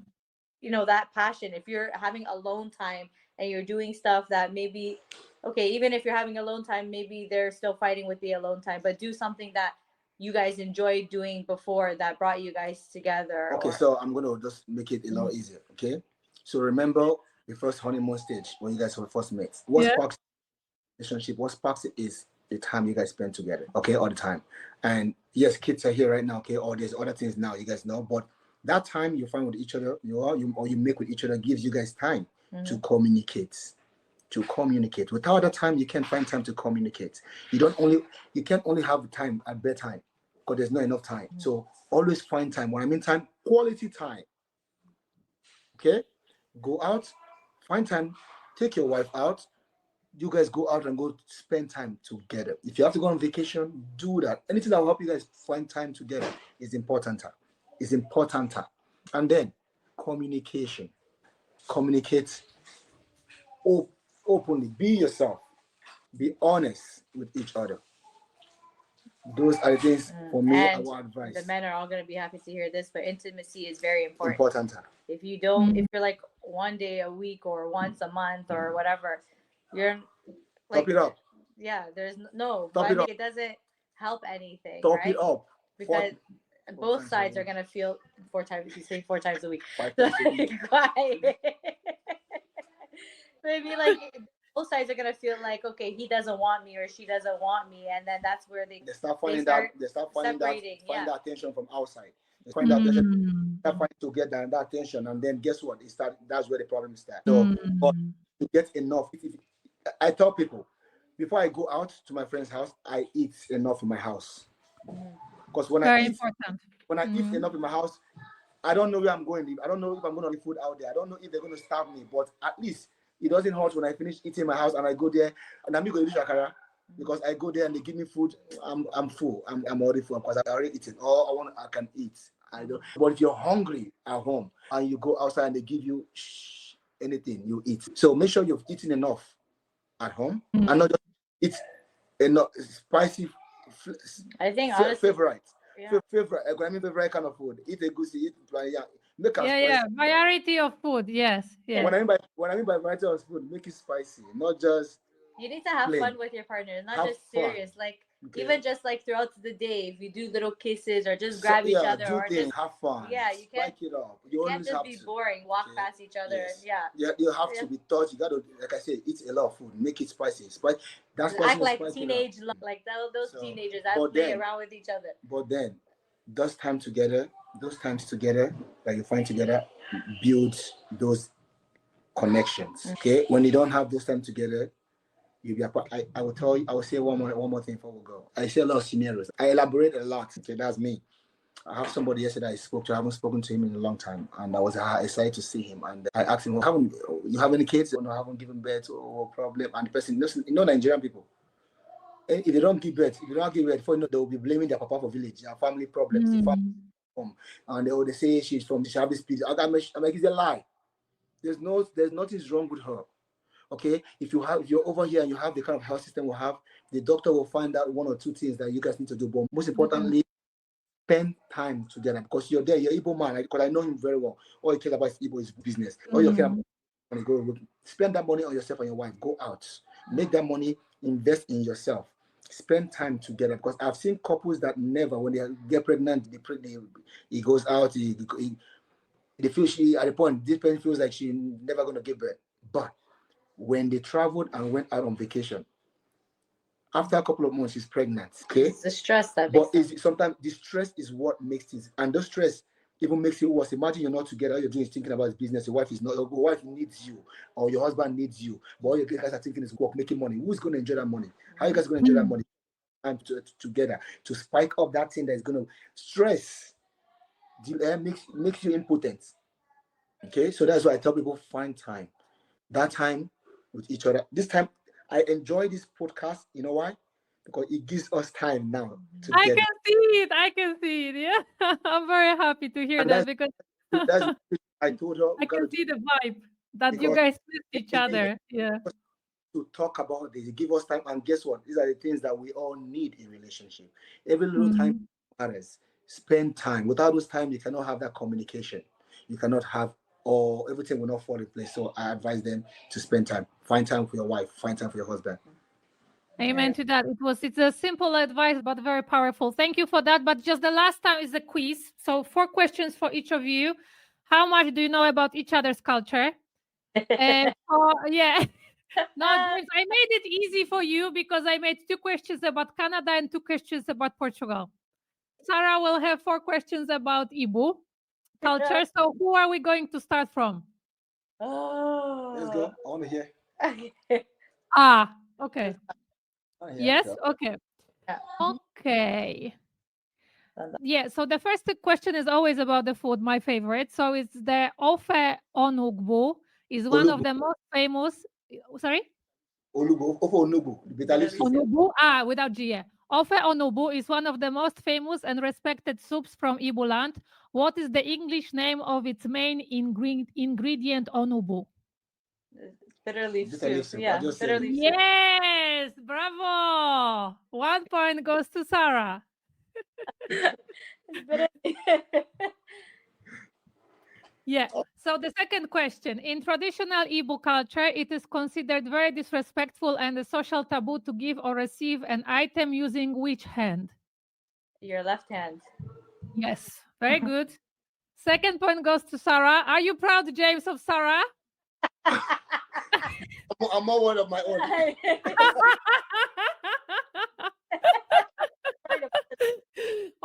that passion. If you're having alone time and you're doing stuff that maybe, okay, even if you're having alone time, maybe they're still fighting with the alone time, but do something that you guys enjoyed doing before that brought you guys together. Okay, so I'm gonna just make it a lot easier. Okay, so remember the first honeymoon stage when you guys were first met. What sparks relationship? What sparks it is the time you guys spend together. Okay, all the time. And yes, kids are here right now. Okay, or there's other things now you guys know, but that time you find with each other, you make with each other gives you guys time to communicate. Without that time, you can't find time to communicate. You can't only have time at bedtime because there's not enough time. So always find time. When I mean time, quality time. Okay, go out, find time, take your wife out. You guys go out and go spend time together. If you have to go on vacation, do that. Anything that will help you guys find time together is important. And then communication. Communicate openly. Be yourself. Be honest with each other. Those are the things for me. Our advice. The men are all going to be happy to hear this, but intimacy is very important. If you don't, if you're like one day a week or once a month or whatever, you're like, top it up. Yeah, there's no. It doesn't help anything. Top it up. Because both sides are gonna feel 4 times. You say 4 times a week. 5 times a week. Maybe like both sides are gonna feel like, okay, he doesn't want me or she doesn't want me, and then that's where they start finding that attention from outside. They find that attention, to get that attention, and then guess what? That's where the problem starts. So, but to get enough. I tell people, before I go out to my friend's house, I eat enough in my house. Because when Very I eat, important. when I eat enough in my house, I don't know where I'm going to live. I don't know if I'm going to leave food out there. I don't know if they're going to starve me. But at least it doesn't hurt when I finish eating in my house and I go there and I'm going to do shakara because I go there and they give me food. I'm full. I'm already full because I already eaten. All I can eat. I don't. But if you're hungry at home and you go outside and they give you anything, you eat. So make sure you've eaten enough at home and not just eat enough spicy. I think honestly, favorite. Favorite kind of food. Eat a goosey, eat make it Yeah, variety of food. Yes. When I mean by variety of food, make it spicy, not just. You need to have plain. fun with your partner, not Have just serious. fun. Like even just like throughout the day, if you do little kisses or just grab each other or just have fun. Yeah, you can't. Spike it up. You can't just be boring. Walk past each other. Yes. And you have to be touched. You gotta, like I said, eat a lot of food. Make it spicy. That's act like teenage, like those teenagers that play around with each other. But then, those times together that you find together, build those connections. Okay, when you don't have those time together, you'll be apart. I will say one more thing before we go. I say a lot of scenarios. I elaborate a lot. Okay, that's me. I have somebody yesterday I spoke to. I haven't spoken to him in a long time, and I was excited to see him. And I asked him, "You have any kids? No, I haven't given birth or problem." And the person, Nigerian people, if they don't give birth, before you know, they will be blaming their papa for village, their family problems, the family home, and they say she have this place. I'm like, it's a lie. There's nothing wrong with her. Okay, if you're over here and you have the kind of health system we have, the doctor will find out one or two things that you guys need to do. But most importantly, spend time together because you're there. You're Igbo man, because I know him very well. All you care about is Igbo is business. All you care about is go spend that money on yourself and your wife. Go out, make that money, invest in yourself. Spend time together because I've seen couples that never, when they get pregnant, he goes out, they feel at the point this person feels like she's never gonna give birth, but when they traveled and went out on vacation, after a couple of months, she's pregnant. Okay, it's the stress that. But sometimes the stress is what makes it, and the stress even makes it worse. Imagine you're not together. All you're doing is thinking about his business. Your wife is not. Your wife needs you, or your husband needs you. But all you guys are thinking is work, making money. Who's going to enjoy that money? How are you guys going to enjoy that money? And together to spike up that thing that is going to stress. Makes you impotent. Okay, so that's why I tell people find time. That time with each other. This time, I enjoy this podcast. You know why? Because it gives us time now. I can see it. Yeah, I'm very happy to hear that because I told her. I can see the vibe that you guys miss each other. Yeah. To talk about this, give us time, and guess what? These are the things that we all need in relationship. Every little time matters. Spend time. Without those time, you cannot have that communication. You cannot have. Or everything will not fall in place. So I advise them to spend time. Find time for your wife. Find time for your husband. Amen to that. It's a simple advice, but very powerful. Thank you for that. But just the last time is a quiz. So 4 questions for each of you. How much do you know about each other's culture? Yeah. No, I made it easy for you because I made 2 questions about Canada and 2 questions about Portugal. Sara will have 4 questions about Igbo culture. So who are we going to start from? Let's go. I want to hear. Okay. Yes. Okay. Okay. Yeah. So the first question is always about the food. My favorite. So it's the ofe onugbu. Is one of the most famous. Sorry. Onugbu. Onugbu. Without G. Yeah. Ofe onugbu is one of the most famous and respected soups from Igbo land. What is the English name of its main ingredient onugbu? Bitter leaf soup. Yeah, bitter leaf soup. Yes, bravo. 1 point goes to Sara. Yeah. So the second question. In traditional Igbo culture, it is considered very disrespectful and a social taboo to give or receive an item using which hand? Your left hand. Yes. Very good. Second point goes to Sara. Are you proud, James, of Sara? I'm not one of my own.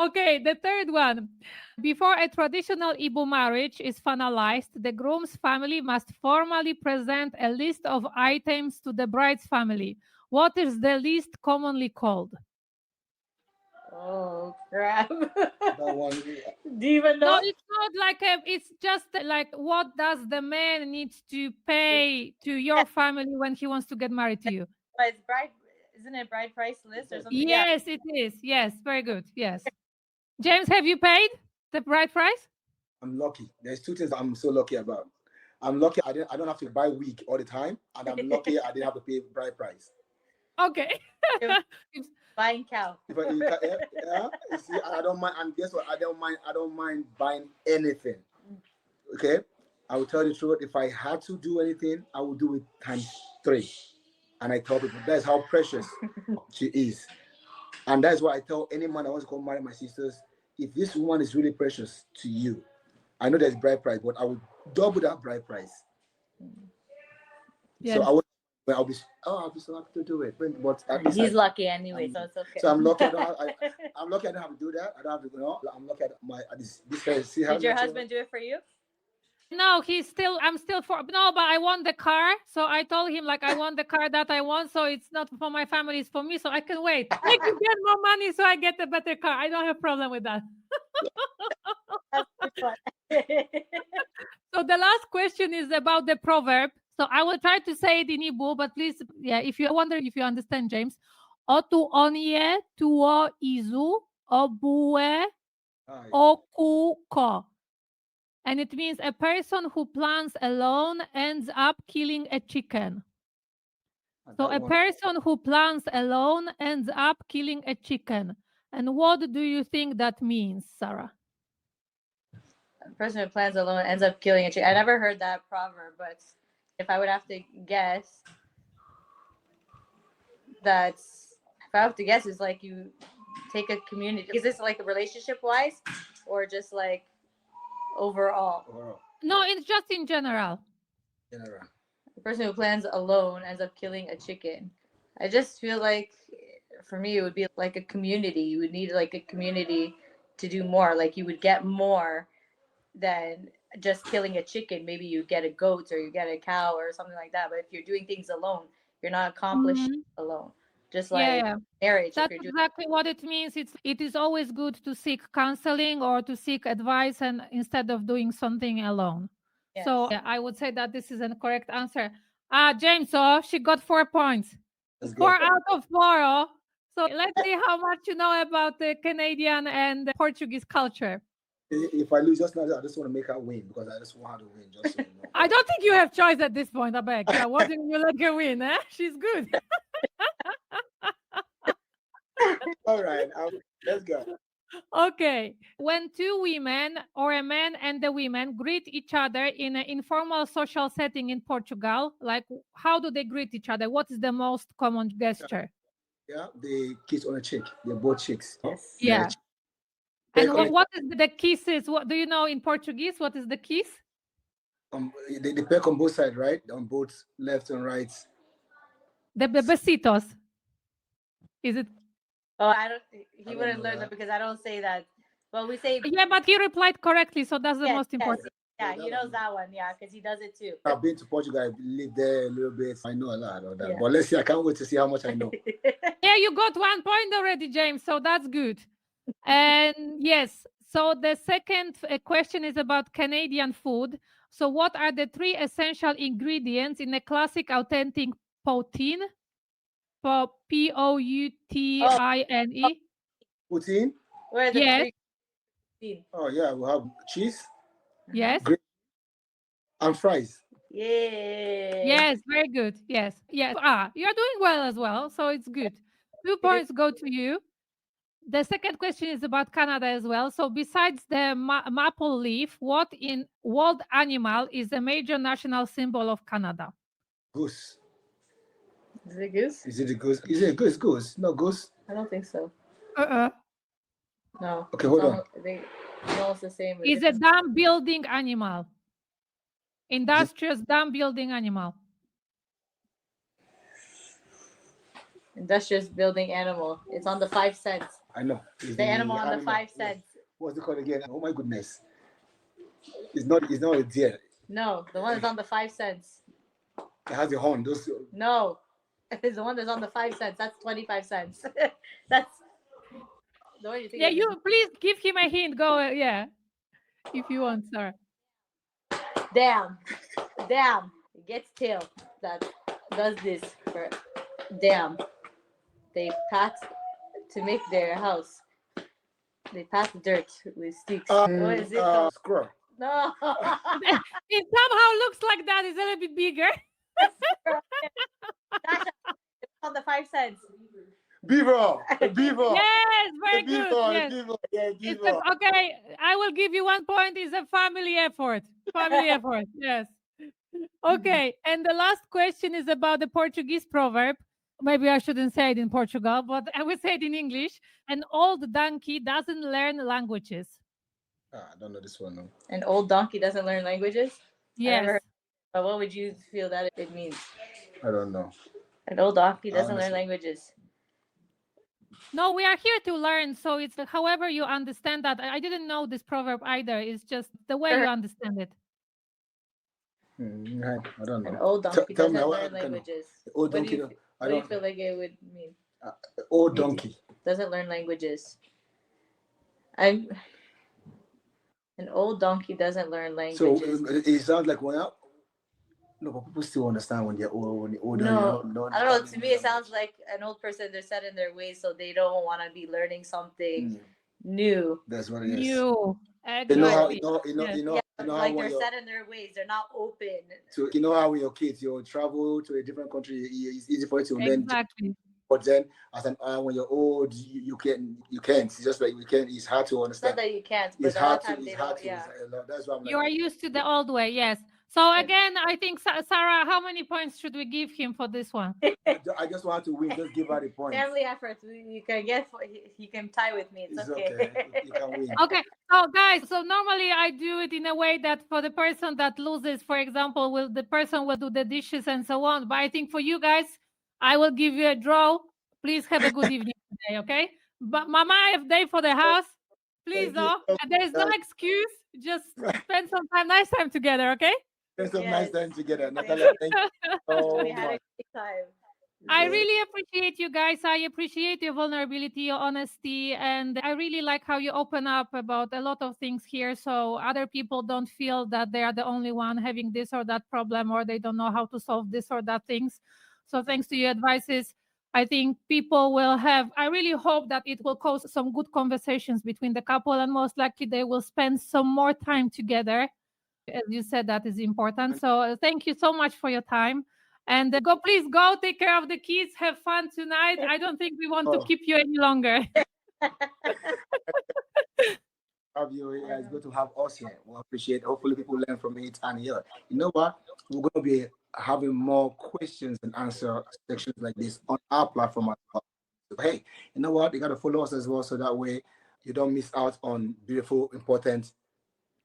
Okay, the third one. Before a traditional Igbo marriage is finalized, the groom's family must formally present a list of items to the bride's family. What is the list commonly called? Oh crap! That one. Do you even know? No, it's not like it's just like what does the man need to pay to your family when he wants to get married to you? But it's bride, isn't it bride price list or something? Yes, it is. Yes, very good. Yes. James, have you paid the bride price? I'm lucky. There's two things I'm so lucky about. I'm lucky I don't have to buy wig all the time, and I'm lucky I didn't have to pay bride price. Okay. Buying cow. You see, I don't mind, and guess what? I don't mind buying anything. Okay, I will tell you the truth. If I had to do anything, I would do it ×3. And I tell people that's how precious she is, and that's why I tell any man that wants to come marry my sisters. If this woman is really precious to you, I know there's bride price, but I will double that bride price. Yes. So I'll be so happy to do it. But at least he's lucky anyway, so it's okay. So I'm lucky. I'm lucky I don't have to do that. I don't have to. I'm lucky. See how did your husband do it for you? No, I'm still but I want the car. So I told him like I want the car that I want. So it's not for my family, it's for me. So I can wait. Make you get more money so I get a better car. I don't have a problem with that. So the last question is about the proverb. So I will try to say it in Igbo, but please, if you wonder if you understand, James. Otu onye tuo izu obue okuko. And it means a person who plans alone ends up killing a chicken. So a person who plans alone ends up killing a chicken. And what do you think that means, Sarah? A person who plans alone ends up killing a chicken. I never heard that proverb, but if I would have to guess, it's like you take a community. Is this like relationship-wise or just like overall? No, it's just in general. The person who plans alone ends up killing a chicken. I just feel like for me it would be like a community. You would need like a community to do more. Like you would get more than just killing a chicken. Maybe you get a goat or you get a cow or something like that. But if you're doing things alone, you're not accomplishing alone. Just like marriage. That's exactly what it means. It is always good to seek counseling or to seek advice and instead of doing something alone. Yes. So I would say that this is a correct answer. James, she got 4 points. 4 out of 4. So let's see how much you know about the Canadian and the Portuguese culture. If I lose just now, I just want to make her win because I just want her to win. Just so you know. I don't think you have choice at this point, I beg. Yeah, why didn't you let her win? She's good. All right, let's go. Okay. When two women or a man and the women greet each other in an informal social setting in Portugal, like how do they greet each other? What is the most common gesture? Yeah, they kiss on a cheek. They're both cheeks. Yes. Yeah. And what is the kisses? What do you know in Portuguese? What is the kiss? They peck on both sides, right? On both left and right. The besitos. Is it? Oh, he wouldn't learn that because I don't say that. Well, we say. Yeah, but he replied correctly, so that's the most important. Yeah, he knows that one. Yeah, because he does it too. I've been to Portugal. I lived there a little bit. I know a lot of that. Yeah. But let's see. I can't wait to see how much I know. Yeah, you got 1 point already, James. So that's good. And yes, so the second question is about Canadian food. So what are the 3 essential ingredients in a classic authentic poutine? Poutine? Poutine? Where are the yes. 3? Oh, yeah. We'll have cheese. Yes. And fries. Yeah. Yes, very good. Yes. Yes. You're doing well as well. So it's good. 2 points go to you. The second question is about Canada as well. So besides the maple leaf, what in wild animal is the major national symbol of Canada? Goose. Is it goose? Is it a goose? Is it a goose? Goose? No, goose? I don't think so. No. Okay, hold on. It's almost the same. It's a dam building animal. Industrious dam building animal. Industrious building animal. It's on the 5 cents. I know. It's The animal on the 5 cents. What's it called again? Oh my goodness. It's not a deer. No, the one that's on the 5 cents. It has a horn. Those No, it's the one that's on the 5 cents. That's 25 cents. That's the one you think. Yeah, you please give him a hint. Go, yeah, if you want, sir. Damn. It gets tail that does this for damn. They pat to make their house. They pat dirt with sticks. What is it called? Squirrel. No. It somehow looks like that. It's a little bit bigger. Dasha, it's on the 5 cents. Beaver. A beaver. Yes, very A good. beaver. Yes. A beaver. Yeah, It's beaver. okay, I will give you 1 point. It's a family effort. Family effort. Yes. Okay. And the last question is about the Portuguese proverb. Maybe I shouldn't say it in Portugal, but I will say it in English. An old donkey doesn't learn languages. I don't know this one. No. An old donkey doesn't learn languages? Yes. But what would you feel that it means? I don't know. An old donkey doesn't learn languages. No, we are here to learn. So it's however you understand that. I didn't know this proverb either. It's just the way you understand it. I don't know. An old donkey Tell me doesn't what learn languages. old donkey. What do you feel like it would mean? Old donkey doesn't learn languages. An old donkey doesn't learn languages. So it sounds like no, but people still understand when they're old. When they're older, no, I don't know. To me, it sounds like an old person. They're set in their ways, so they don't want to be learning something new. That's what it is. New. You know how like they're set in their ways. They're not open. So you know how when you're kids, you travel to a different country. It's easy for you to learn. Exactly. But then, when you're old, you can't. It's just like we can't. It's hard to understand. It's not that you can't, but it's hard to. That's why I'm like, you are used to the old way. Yes. So again, I think Sarah, how many points should we give him for this one? I just want to win. Just give her the point. Family efforts. You can get. You can tie with me. It's okay. You can win. Okay. So guys, so normally I do it in a way that for the person that loses, for example, the person will do the dishes and so on. But I think for you guys, I will give you a draw. Please have a good evening today, okay? But Mama, I have day for the house. Please, there is no excuse. Just spend some nice time together, okay? Spend some nice time together. Natalia, thank you so We had a much. great time. I really appreciate you guys. I appreciate your vulnerability, your honesty, and I really like how you open up about a lot of things here so other people don't feel that they are the only one having this or that problem or they don't know how to solve this or that things. So thanks to your advices, I think people will I really hope that it will cause some good conversations between the couple and most likely they will spend some more time together. As you said, that is important. So thank you so much for your time. And please go take care of the kids. Have fun tonight. I don't think we want to keep you any longer. Have you? Yeah, it's good to have us here. We appreciate. Hopefully, people learn from it. And you know what? We're going to be having more questions and answer sections like this on our platform as well. So, hey, you know what? You got to follow us as well, so that way you don't miss out on beautiful, important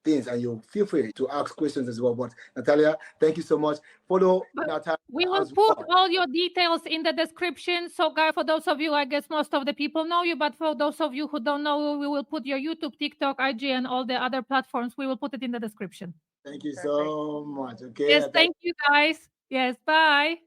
things, and you feel free to ask questions as well. But Natalia, thank you so much. Follow Natalia. We will put all your details in the description. So guys, for those of you, I guess most of the people know you, but for those of you who don't know, we will put your YouTube, TikTok, IG, and all the other platforms. We will put it in the description. Thank you so much. Okay. Yes, thank you guys. Yes, bye.